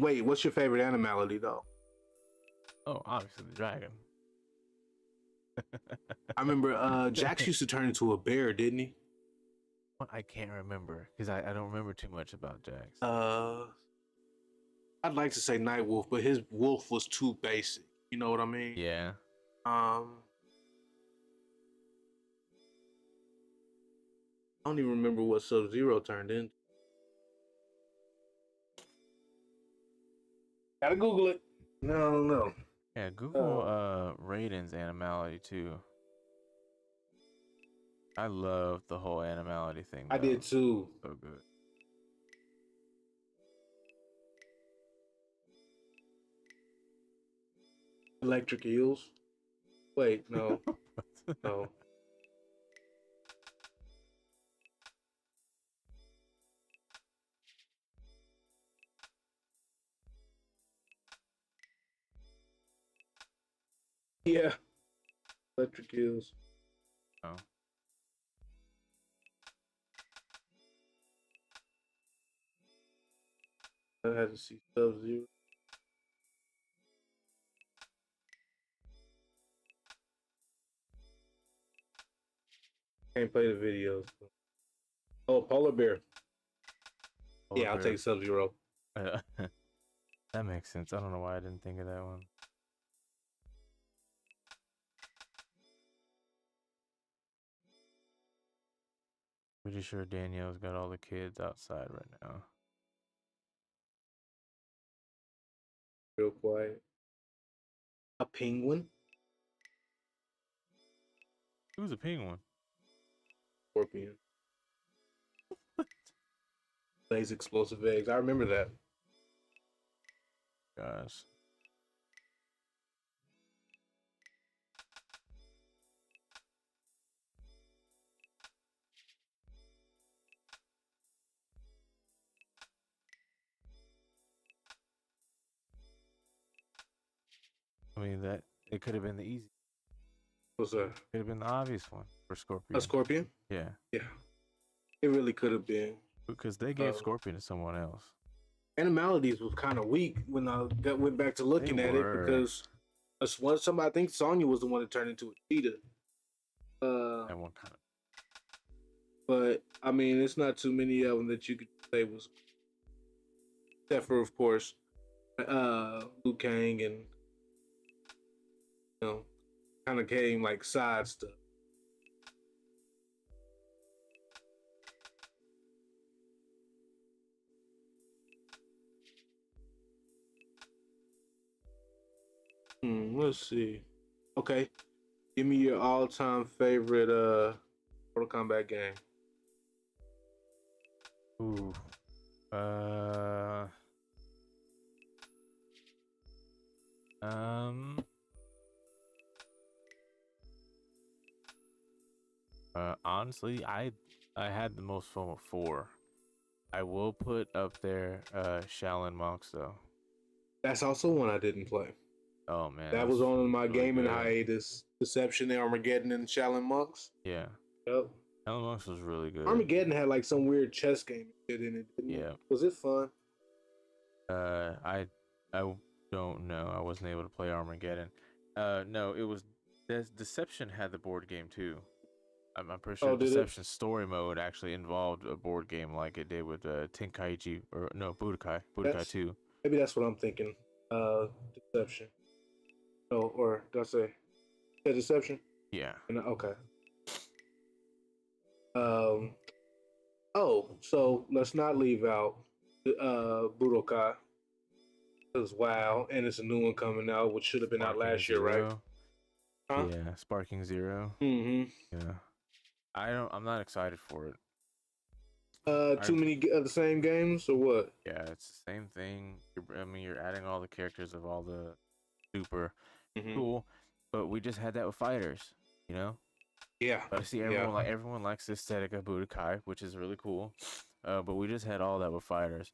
Wait, what's your favorite animality though? Oh, obviously the dragon. I remember Jax used to turn into a bear, didn't he? I can't remember because I don't remember too much about Jax. I'd like to say Night Wolf, but his wolf was too basic. You know what I mean? Yeah. I don't even remember what Sub-Zero turned into. Gotta Google it. No, I don't know. Yeah, Google Raiden's animality too. I love the whole animality thing. I did too. So good. Electric eels. Wait, no. No. Yeah. Electric eels. Oh. I had to see Sub-Zero. Can't play the videos. Oh, polar bear. Yeah, I'll take Sub-Zero. That makes sense. I don't know why I didn't think of that one. Pretty sure Danielle's got all the kids outside right now. Real quiet. A penguin? Who's a penguin? Scorpion. Lays explosive eggs. I remember that. Gosh. I mean, that it could have been the easy. What's that? Could have been the obvious one for Scorpion. A scorpion? Yeah. Yeah. It really could have been. Because they gave Scorpion to someone else. Animalities was kind of weak when I went back to looking at it because somebody, I think Sonya was the one that turned into a cheetah. That one kind of. But I mean, it's not too many of them that you could say was, except for of course, Liu Kang and kind of came like side stuff. Let's see. Okay, give me your all-time favorite Mortal Kombat game. Ooh. Um. Honestly, I had the most fun with 4. I will put up there Shaolin Monks though. That's also one I didn't play. Oh man, That was on my really gaming good. hiatus. Deception, Armageddon, and Shaolin Monks. Yeah, Yep. Shaolin Monks was really good. Armageddon had like some weird chess game shit in it, didn't Yeah. it? Was it fun? I don't know. I wasn't able to play Armageddon. No, it was Deception had the board game too. I'm pretty sure Deception story mode actually involved a board game like it did with Tenkaichi or no Budokai 2. Maybe that's what I'm thinking. Deception. No, or did I say Deception? Yeah. Okay. Oh, so let's not leave out Budokai. Because wow, and it's a new one coming out, which should have been out last year, right? Huh? Yeah, Sparking Zero. Mm-hmm. Yeah. I'm not excited for it. Too many of the same games or what? Yeah, it's the same thing. You're adding all the characters of all the super cool, but we just had that with fighters, you know? Yeah. But I see everyone likes the aesthetic of Budokai, which is really cool. But we just had all that with fighters.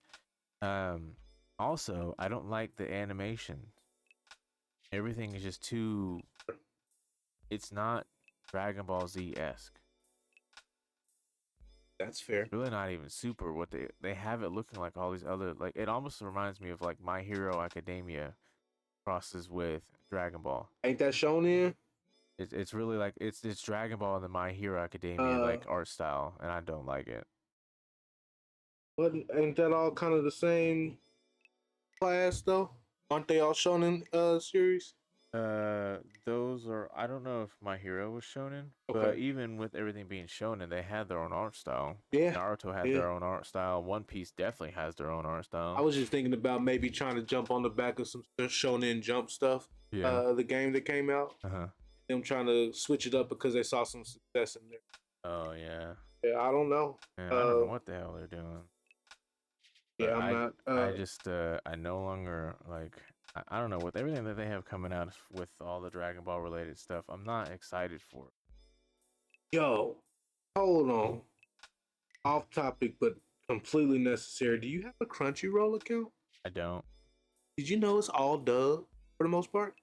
Also, I don't like the animation. Everything is just too. It's not Dragon Ball Z-esque. That's fair. It's really not even super. What they have it looking like all these other like. It almost reminds me of like My Hero Academia crosses with Dragon Ball. Ain't that shown in? It's really like it's Dragon Ball and the My Hero Academia like art style, and I don't like it. But ain't that all kind of the same class though? Aren't they all shown in series? Those are I don't know if My Hero was shonen, but even with everything being shonen, they had their own art style. Yeah, Naruto had their own art style. One Piece definitely has their own art style. I was just thinking about maybe trying to jump on the back of some shonen Jump stuff. Yeah. The game that came out. Them trying to switch it up because they saw some success in there. Oh yeah. Yeah, I don't know. Man, I don't know what the hell they're doing. But yeah, I'm not. I just I no longer like. I don't know, with everything that they have coming out with all the Dragon Ball related stuff, I'm not excited for it. Yo, hold on. Off topic, but completely necessary. Do you have a Crunchyroll account? I don't. Did you know it's all dub for the most part?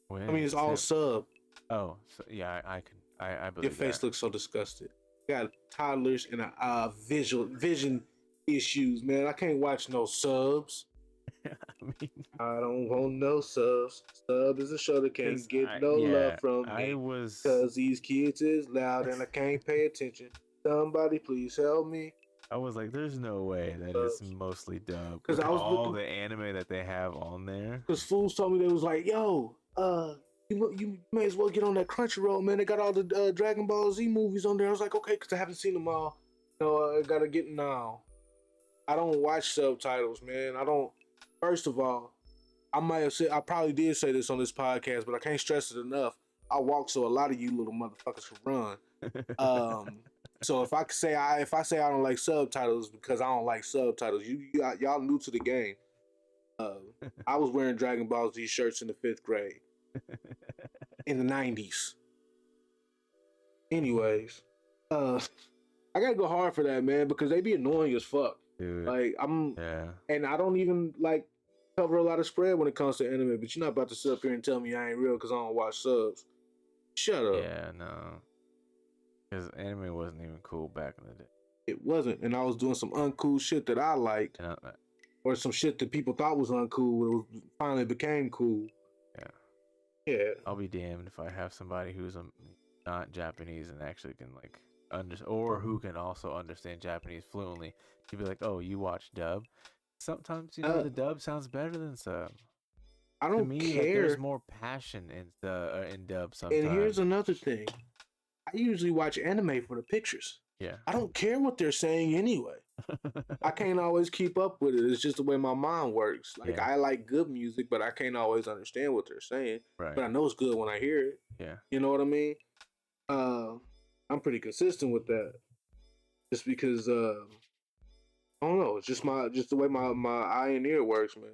When? I mean, it's all sub. Oh, so, yeah, I can. I believe your face looks so disgusted. You got toddlers and vision issues, man. I can't watch no subs. I don't want no subs. Sub is a show that can't get no love from me. Because these kids is loud and I can't pay attention. Somebody please help me. I was like, there's no way that it's mostly dubbed. Because all the anime that they have on there. Because fools told me they was like, yo, you may as well get on that Crunchyroll, man. They got all the Dragon Ball Z movies on there. I was like, okay, because I haven't seen them all. I gotta get now. I don't watch subtitles, man. I don't. First of all, I probably did say this on this podcast, but I can't stress it enough. I walk so a lot of you little motherfuckers can run. So if I say I don't like subtitles because I don't like subtitles, y'all new to the game. I was wearing Dragon Ball Z shirts in the 5th grade, in the 90s. Anyways, I gotta go hard for that, man, because they be annoying as fuck. Dude, like and I don't even like cover a lot of spread when it comes to anime, but you're not about to sit up here and tell me I ain't real because I don't watch subs. Shut up. Yeah, no. Because anime wasn't even cool back in the day. It wasn't, and I was doing some uncool shit that I liked, or some shit that people thought was uncool. It finally became cool. Yeah. I'll be damned if I have somebody who's not Japanese and actually can like or who can also understand Japanese fluently. You'd be like, oh, you watch dub? Sometimes the dub sounds better than sub. I To don't me, like there's care. more passion in the in dub And sometimes. here's another thing. I usually watch anime for the pictures. Yeah. I don't care what they're saying anyway. I can't always keep up with it. It's just the way my mind works. Like Yeah. I like good music, but I can't always understand what they're saying. Right. But I know it's good when I hear it. Yeah. You know what I mean? I'm pretty consistent with that. Just because I don't know, it's just the way my eye and ear works, man.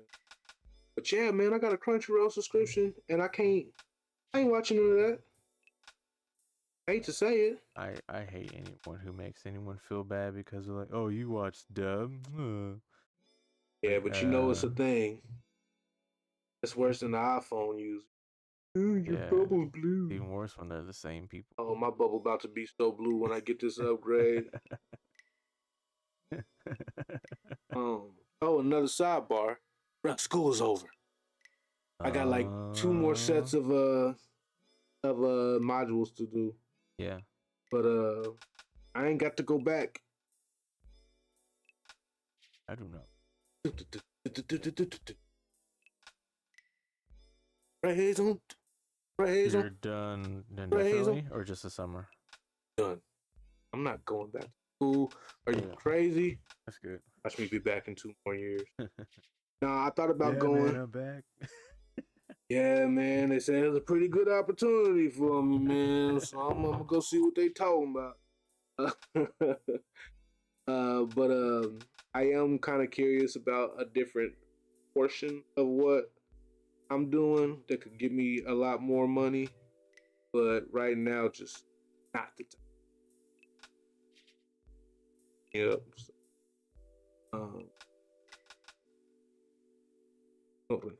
But yeah, man, I got a Crunchyroll subscription and I ain't watching none of that. I hate to say it. I hate anyone who makes anyone feel bad because they're like, oh, you watch dub. Yeah, Like, but you know it's a thing. It's worse than the iPhone user. Ooh, your yeah, bubble's blue. even worse when they're the same people. Oh, my bubble about to be so blue when I get this upgrade. Oh, another sidebar. Bruh, school is over. I got like 2 more sets of modules to do. Yeah. But I ain't got to go back. I do know. Praise on. You're done indefinitely or just the summer? Done. I'm not going back to school. Are you crazy? That's good. Watch me be back in 2 more years. Nah, I thought about going. Man, I'm back. Yeah, man. They said it was a pretty good opportunity for me, man. So I'm gonna go see what they talking about. But I am kind of curious about a different portion of what I'm doing that could give me a lot more money. But right now, just not the time. Yep. Open.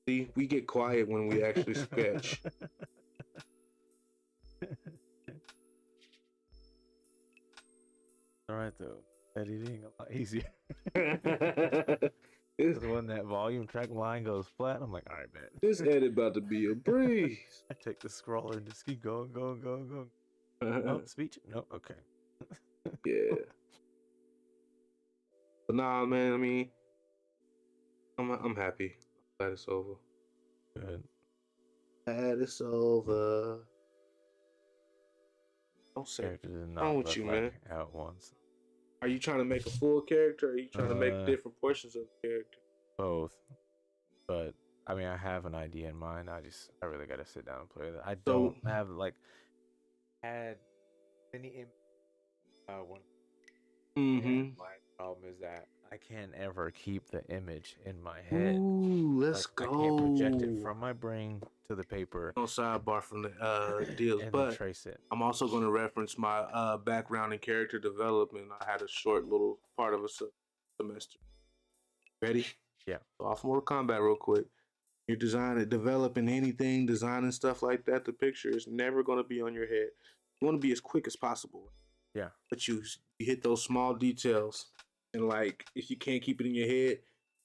See, we get quiet when we actually sketch. All right, though. Editing a lot easier. This, when that volume track line goes flat, I'm like, all right, man. this edit about to be a breeze. I take the scroller and just keep going. Oh, speech? No, okay. Yeah. But nah, man. I mean, I'm happy. Glad it's over. Good. Glad it's over. Don't say Character did what's not wrong with look you, like man. out once. Are you trying to make a full character, or are you trying to make different portions of the character? Both, but I mean, I have an idea in mind. I really gotta sit down and play that. I don't have like had any one. Mm-hmm. My problem is that I can't ever keep the image in my head. Ooh, let's go. I can't project it from my brain to the paper. No sidebar from the deals, and but trace it. I'm also going to reference my background in character development. I had a short little part of a semester. Ready? Yeah. So off Mortal Kombat real quick. You're developing anything, designing stuff like that. The picture is never going to be on your head. You want to be as quick as possible. Yeah. But you hit those small details, and like if you can't keep it in your head,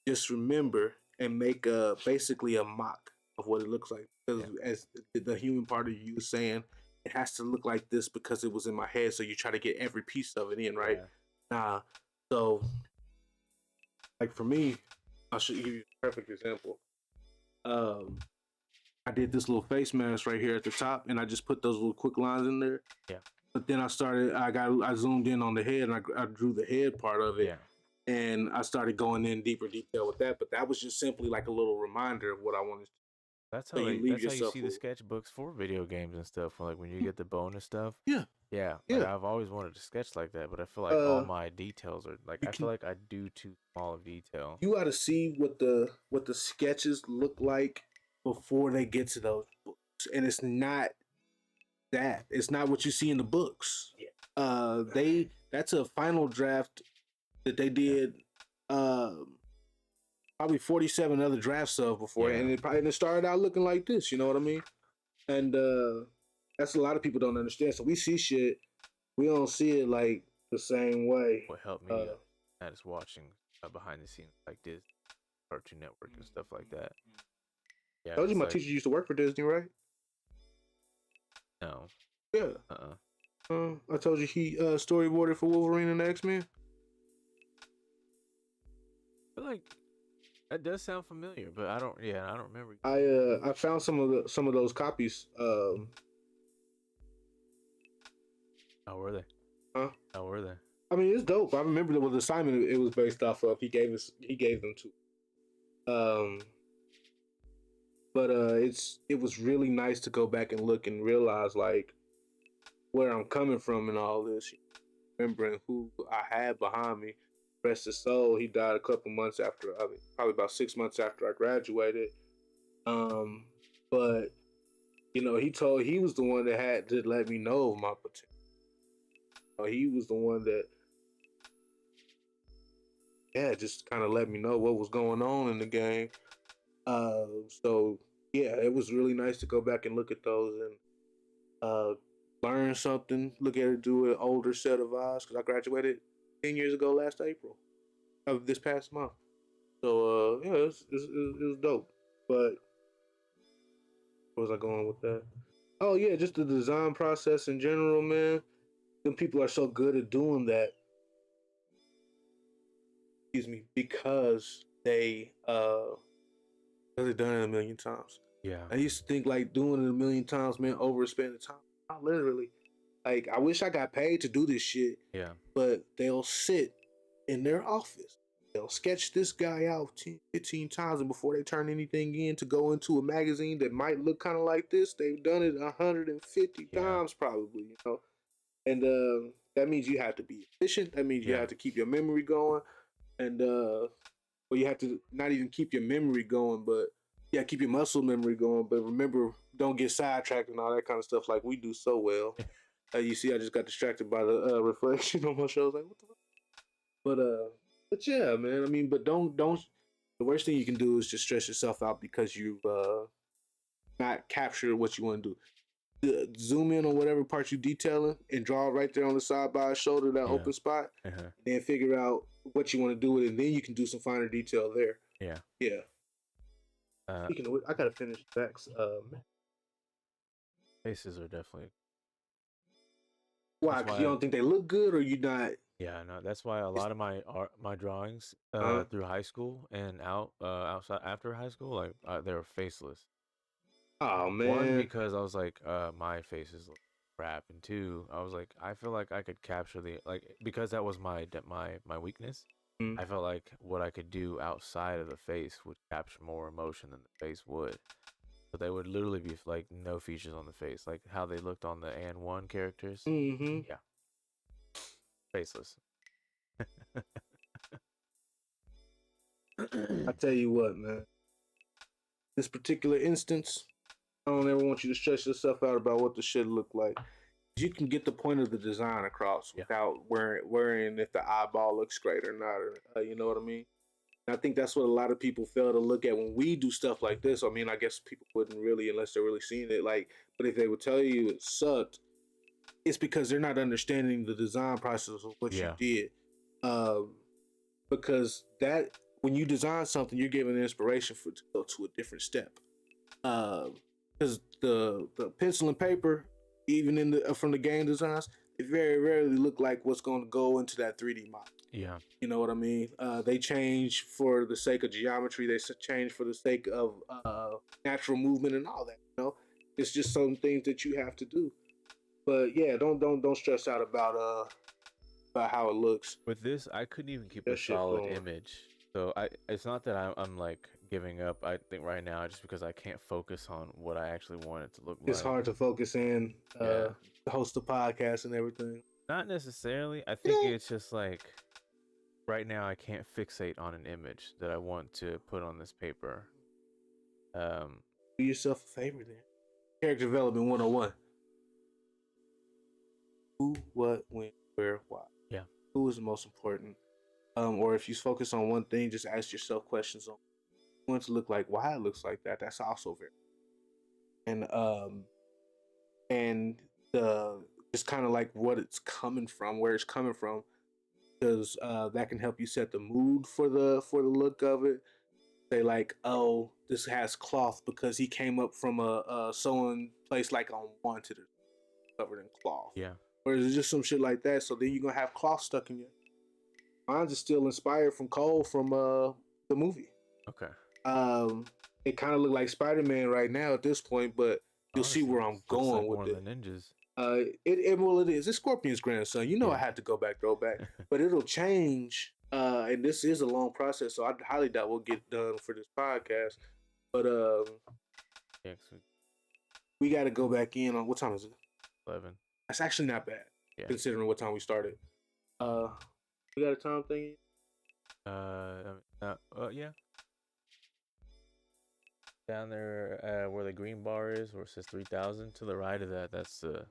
just remember and make basically a mock of what it looks like. Because as the human part of you is saying, it has to look like this because it was in my head. So you try to get every piece of it in, right? Yeah. So like for me, I'll give you a perfect example. I did this little face mask right here at the top, and I just put those little quick lines in there. Yeah. But then I zoomed in on the head, and I drew the head part of it. Yeah. And I started going in deeper detail with that. But that was just simply like a little reminder of what I wanted to. That's how you see the sketchbooks for video games and stuff. Like when you get the bonus stuff. Yeah. Yeah. Like I've always wanted to sketch like that, but I feel like all my details are like feel like I do too small of detail. You got to see what the sketches look like before they get to those books, and it's not that. It's not what you see in the books. Yeah. That's a final draft that they did. Probably 47 other drafts of before, and it started out looking like this. You know what I mean? And that's a lot of people don't understand. So we see shit, we don't see it like the same way. What helped me at is watching behind the scenes like Disney, Cartoon Network, and stuff like that. Yeah, I told you my teacher used to work for Disney, right? No. Yeah. I told you he storyboarded for Wolverine and X-Men. I feel like that does sound familiar, but I don't. Yeah, I don't remember. I found some of those copies. How were they? Huh? How were they? I mean, it's dope. I remember there was an assignment it was based off of. He gave them to. But it was really nice to go back and look and realize like where I'm coming from and all this. Remembering who I had behind me. Rest his soul. He died a couple months after. I mean, probably about 6 months after I graduated. But he was the one that had to let me know of my potential. He was the one that, yeah, just kind of let me know what was going on in the game. So yeah, it was really nice to go back and look at those and learn something. Look at it through an older set of eyes because I graduated 10 years ago last April of this past month. So yeah, it was dope. But where was I going with that? Oh yeah, just the design process in general, man. Them people are so good at doing that. Excuse me, because they've done it a million times. Yeah. I used to think like doing it a million times meant overspending time. Not literally. Like I wish I got paid to do this shit. Yeah. But they'll sit in their office. They'll sketch this guy out 10, 15 times, and before they turn anything in to go into a magazine that might look kind of like this, they've done it 150 times probably, And that means you have to be efficient. That means you have to keep your memory going, and well, you have to not even keep your memory going, but yeah, keep your muscle memory going. But remember, don't get sidetracked and all that kind of stuff like we do so well. You see, I just got distracted by the reflection on my show. I was like, what the fuck? But yeah, man. I mean, but don't. The worst thing you can do is just stress yourself out because you've not captured what you want to do. Zoom in on whatever part you detailing and draw right there on the side by a shoulder, that open spot, and then figure out what you want to do with it, and then you can do some finer detail there. Yeah. Speaking of which, I gotta finish Beck's. Faces are definitely. Why? Because you don't think they look good, or you not? Yeah, no. That's why a lot of my drawings through high school and outside after high school, like they were faceless. Oh man! One, because I was like, my face is crap, and two, I was like, I feel like I could capture because that was my weakness. I felt like what I could do outside of the face would capture more emotion than the face would. So they would literally be like no features on the face, like how they looked on the and one characters. Yeah, faceless. I tell you what, man. This particular instance, I don't ever want you to stress yourself out about what the shit look like. You can get the point of the design across without worrying if the eyeball looks great or not. Or, you know what I mean? And I think that's what a lot of people fail to look at when we do stuff like this. I mean, I guess people wouldn't really unless they're really seeing it. Like, but if they would tell you it sucked, it's because they're not understanding the design process of what you did. Because that when you design something, you're giving inspiration to go to a different step. Because the pencil and paper, even in the from the game designs, it very rarely look like what's going to go into that 3D model. Yeah, you know what I mean. They change for the sake of geometry. They change for the sake of natural movement and all that. It's just some things that you have to do. But yeah, don't stress out about how it looks. With this, I couldn't even keep a solid image. So it's not that I'm like giving up. I think right now just because I can't focus on what I actually want it to look like. It's hard to focus in, host a podcast and everything. Not necessarily. I think it's just like right now I can't fixate on an image that I want to put on this paper. Do yourself a favor then. Character development 101. Who, what, when, where, why. Yeah. Who is the most important? Or if you focus on one thing, just ask yourself questions on what to look like, why it looks like that. That's also very. And the just kind of like what it's coming from, where it's coming from, because that can help you set the mood for the look of it. Say like, oh, this has cloth because he came up from a sewing place like on Wanted. covered in cloth. Yeah. Or is it just some shit like that? So then you're gonna have cloth stuck in you. Mine's is still inspired from Cole from the movie. Okay. It kind of look like Spider-Man right now at this point, but you'll see Honestly, where I'm looks going like with one it. of the ninjas. Well, it is. It's Scorpion's grandson. You know, I Yeah. had to go back, throwback, but it'll change. And this is a long process, so I highly doubt we'll get done for this podcast. But Yeah, we got to go back in on what time is it? 11. That's actually not bad, Yeah. considering what time we started. We got a time thing. Yeah. Down there, where the green bar is, where it says 3,000, to the right of that, that's the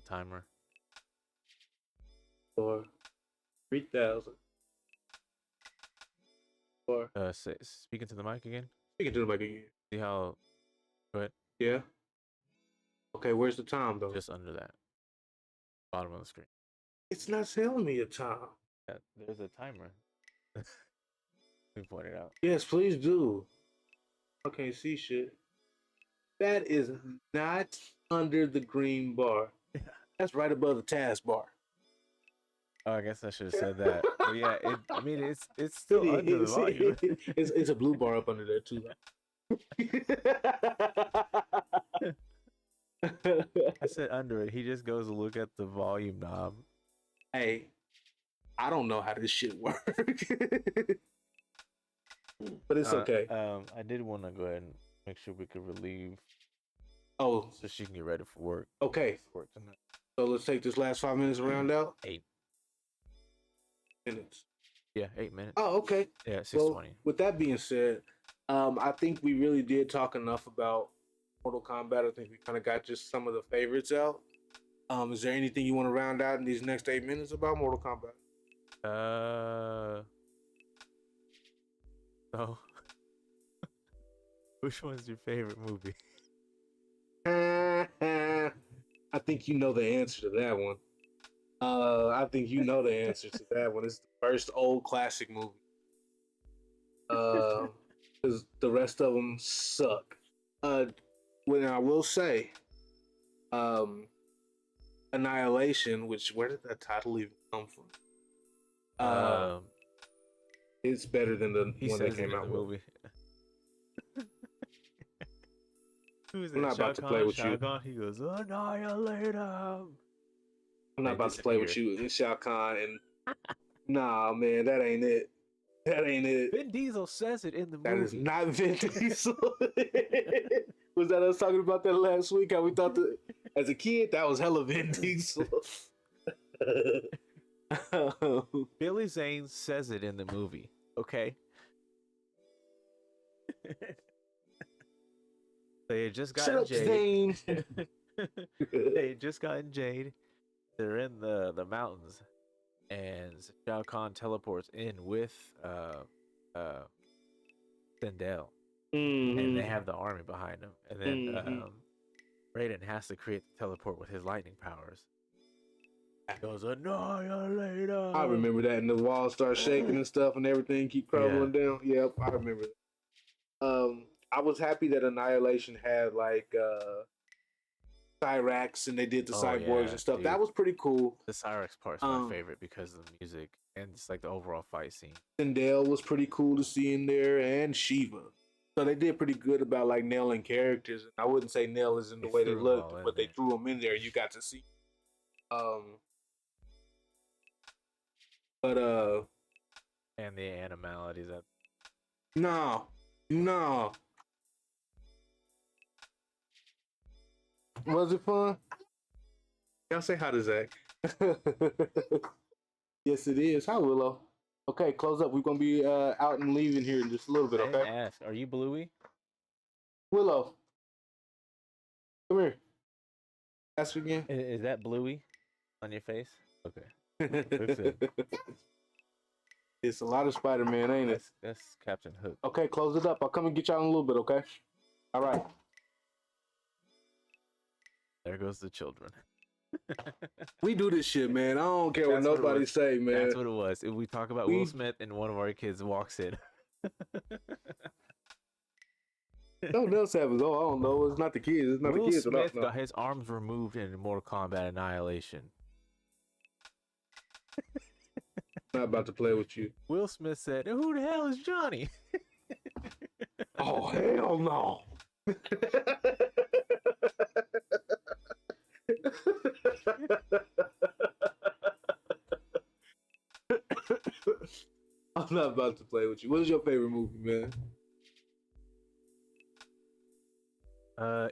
timer. Or 3,000. Or Speaking to the mic again. speaking to the mic again. See how? Go ahead. Yeah. Okay, where's the time though? Just under that, bottom of the screen. It's not telling me a time. Yeah, there's a timer. We pointed out. Yes, please do. I can't see shit. That is not under the green bar. That's right above the task bar. Oh, I guess I should have said that. But yeah, it's still under the volume. It's a blue bar up under there too. I said under it. He just goes to look at the volume knob. Hey, I don't know how this shit works. But it's okay. I did want to go ahead and make sure we could relieve. Oh, so she can get ready for work. Okay. For work tonight. So let's take this last 5 minutes and round out. 8 minutes. Yeah, 8 minutes. Oh, okay. Yeah, 6:20. Well, with that being said, I think we really did talk enough about Mortal Kombat. I think we kind of got just some of the favorites out. Is there anything you want to round out in these next 8 minutes about Mortal Kombat? Oh. Which one's your favorite movie? I think you know the answer to that one. I think you know the answer to that one. It's the first old classic movie. Because the rest of them suck. When I will say, Annihilation, where did that title even come from? It's better than the one that came out with. Movie. Who's I'm not about to play with you. He goes, annihilate him. I'm not about to play with you and Shao Kahn and nah, man, that ain't it. That ain't it. Vin Diesel says it in the movie. That is not Vin Diesel. Was that us talking about that last week? How we thought that as a kid that was hella Vin Diesel. Billy Zane says it in the movie. Okay. They had just gotten Jade. They had just gotten Jade. They're in the mountains, and Shao Kahn teleports in with Sindel, and they have the army behind him. And then Raiden has to create the teleport with his lightning powers. He goes, annihilate him. I remember that, and the walls start shaking and stuff, and everything keep crumbling down. Yep, I remember that. I was happy that Annihilation had like Cyrax, and they did the cyborgs and stuff. Dude. That was pretty cool. The Cyrax part's my favorite because of the music and just like the overall fight scene. Sindel was pretty cool to see in there, and Shiva. So they did pretty good about like nailing characters. I wouldn't say nail is in the way they looked, but they threw them in there. You got to see. And the animalities. No. Was it fun? Y'all say hi to Zach. Yes, it is. Hi, Willow. Okay, close up. We're gonna be out and leaving here in just a little bit. Okay. Ask, are you Bluey? Willow, come here. Ask again. Is that Bluey on your face? Okay. It's a lot of Spider-Man, ain't it? That's Captain Hook. Okay, close it up. I'll come and get y'all in a little bit. Okay. All right. There goes the children. We do this shit, man. I don't care what nobody say, man. That's what it was. If we talk about Will Smith and one of our kids walks in. Someone else happens. Oh, I don't know. It's not the kids. It's not the Will kids. Smith No. got his arms removed in Mortal Kombat Annihilation. I'm not about to play with you. Will Smith said, "Who the hell is Johnny?" Oh, hell no. I'm not about to play with you. What is your favorite movie, man?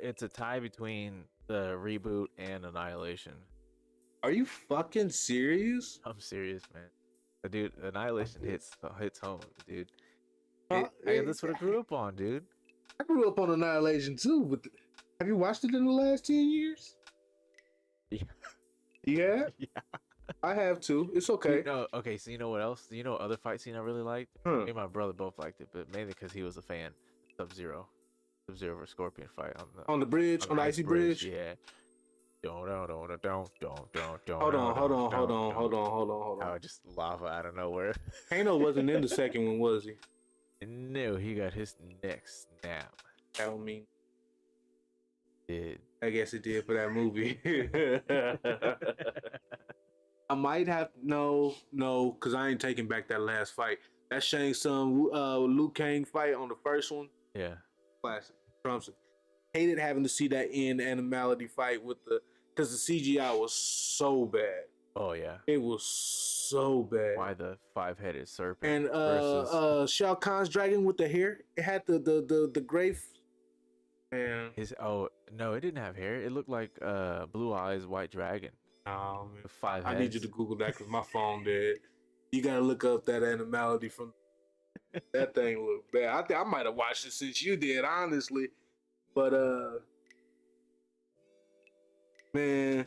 It's a tie between the reboot and Annihilation. Are you fucking serious? I'm serious, man. Dude, Annihilation hits home, dude. Uh, That's what I grew up on, dude. I grew up on Annihilation too, but have you watched it in the last 10 years? Yeah. Yeah? Yeah. I have too. It's okay. Okay, so you know what else? You know what other fight scene I really liked? Huh. Me and my brother both liked it, but mainly because he was a fan. Sub-Zero versus Scorpion fight On the bridge, on the icy bridge. Yeah. Hold on. How just lava out of nowhere. Kano wasn't in the second one, was he? No, he got his neck snapped. I don't mean. Did. I guess it did for that movie. I might have no, because I ain't taking back that last fight. That Shang Tsung Liu Kang fight on the first one. Yeah. Classic. Trump's hated having to see that end animality fight with because the CGI was so bad. Oh yeah. It was so bad. Why the 5-headed serpent And versus Shao Kahn's dragon with the hair. It had the gray. Man. No, it didn't have hair. It looked like Blue Eyes White Dragon. Oh, man. With 5 heads. I need you to Google that because my phone dead. You gotta look up that animality from that thing. Look bad. I think I might have watched it since you did, honestly. But man.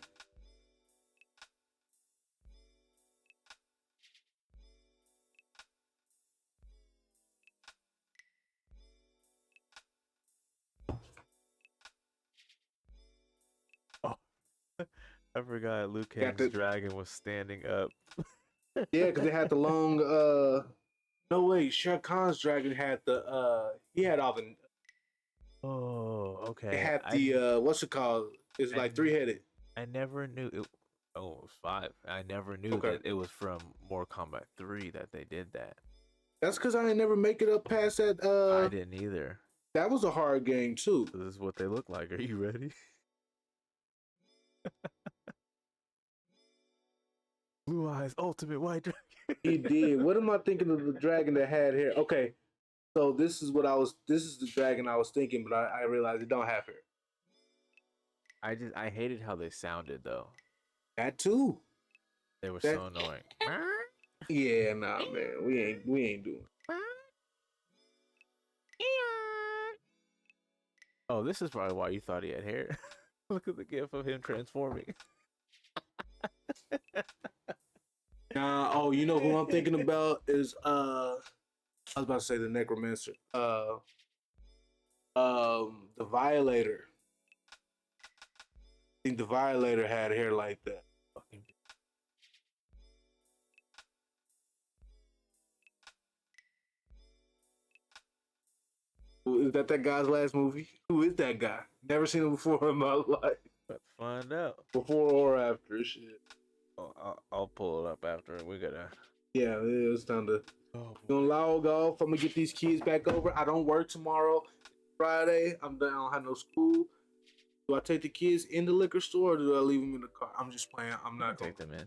I forgot Liu Kang's dragon was standing up. Yeah, because it had the long no wait, Shao Kahn's dragon had he had all the okay. It had the what's it called? It's like 3-headed. I never knew it. Oh, it was 5. I never knew that it was from Mortal Kombat 3 that they did that. That's because I ain't never make it up past that. I didn't either. That was a hard game too. This is what they look like. Are you ready? Blue Eyes Ultimate White Dragon. He did. What am I thinking of the dragon that had hair? Okay, so this is the dragon I was thinking, but I realized it don't have hair. I hated how they sounded though. That too. They were so annoying. Yeah, nah, man, we ain't doing. Oh, this is probably why you thought he had hair. Look at the gif of him transforming. Nah, you know who I'm thinking about is I was about to say the Necromancer. The Violator. I think the Violator had hair like that. Is that guy's last movie? Who is that guy? Never seen him before in my life. Let's find out. Before or after shit. I'll pull it up after. We gotta. Yeah, it's time to. Gonna log off. I'm gonna get these kids back over. I don't work tomorrow. Friday. I'm done. I don't have no school. Do I take the kids in the liquor store or do I leave them in the car? I'm just playing. I'm not gonna take them in.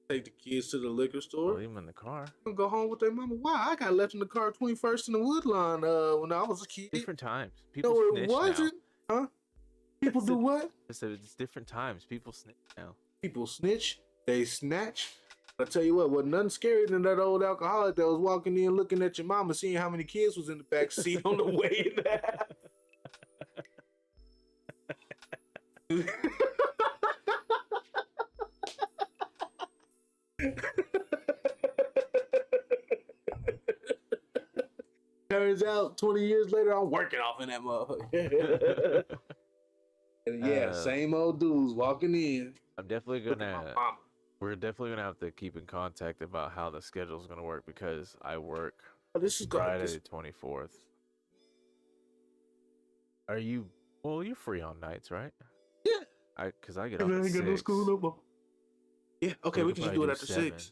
Take the kids to the liquor store. Leave them in the car. I'm gonna go home with their mama. Why? I got left in the car 21st in the Woodline when I was a kid. Different times. People no, snitch it wasn't. Now. Huh? People do what? It's different times. People snitch now. People snitch. They snatch. I tell you what, wasn't nothing scarier than that old alcoholic that was walking in looking at your mama, seeing how many kids was in the back seat on the way there. Turns out 20 years later, I'm working off in that motherfucker. And yeah, same old dudes walking in. I'm definitely gonna. We're definitely gonna have to keep in contact about how the schedule is gonna work because I work this is Friday the 24th. Are you? Well, you're free on nights, right? Yeah. Cause I get Hey, off man, I at ain't got no 6. school no more. Yeah, So okay, we we could can just probably do it do after 7. 6.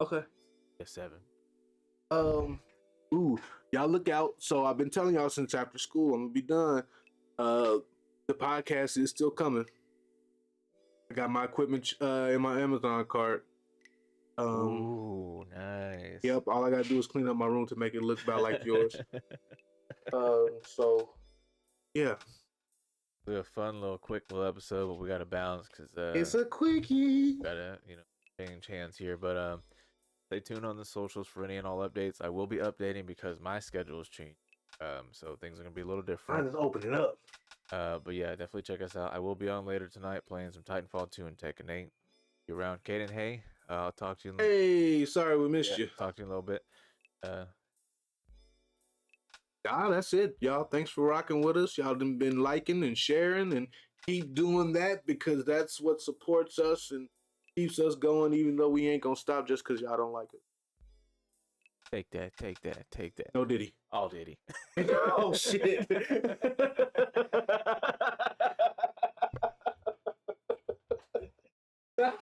Okay. Yeah, 7. Um, ooh, y'all look out. So I've been telling y'all since after school, I'm gonna be done. The podcast is still coming. I got my equipment in my Amazon cart. Ooh, nice. Yep, all I gotta do is clean up my room to make it look about like yours. So yeah, We have a fun little quick little episode, but we gotta balance because it's a quickie. gotta change hands here. But stay tuned on the socials for any and all updates. I will be updating because my schedule has changed. So things are gonna be a little Mine different. is opening up. But yeah, definitely check us out. I will be on later tonight playing some Titanfall 2 and Tekken 8. You around, Kaden? Hey, I'll talk to you. Hey, sorry we missed you. Talk to you in a little bit. That's it, y'all. Thanks for rocking with us. Y'all done been liking and sharing, and keep doing that because that's what supports us and keeps us going, even though we ain't gonna stop just because y'all don't like it. Take that. No Diddy. All Diddy. Oh shit.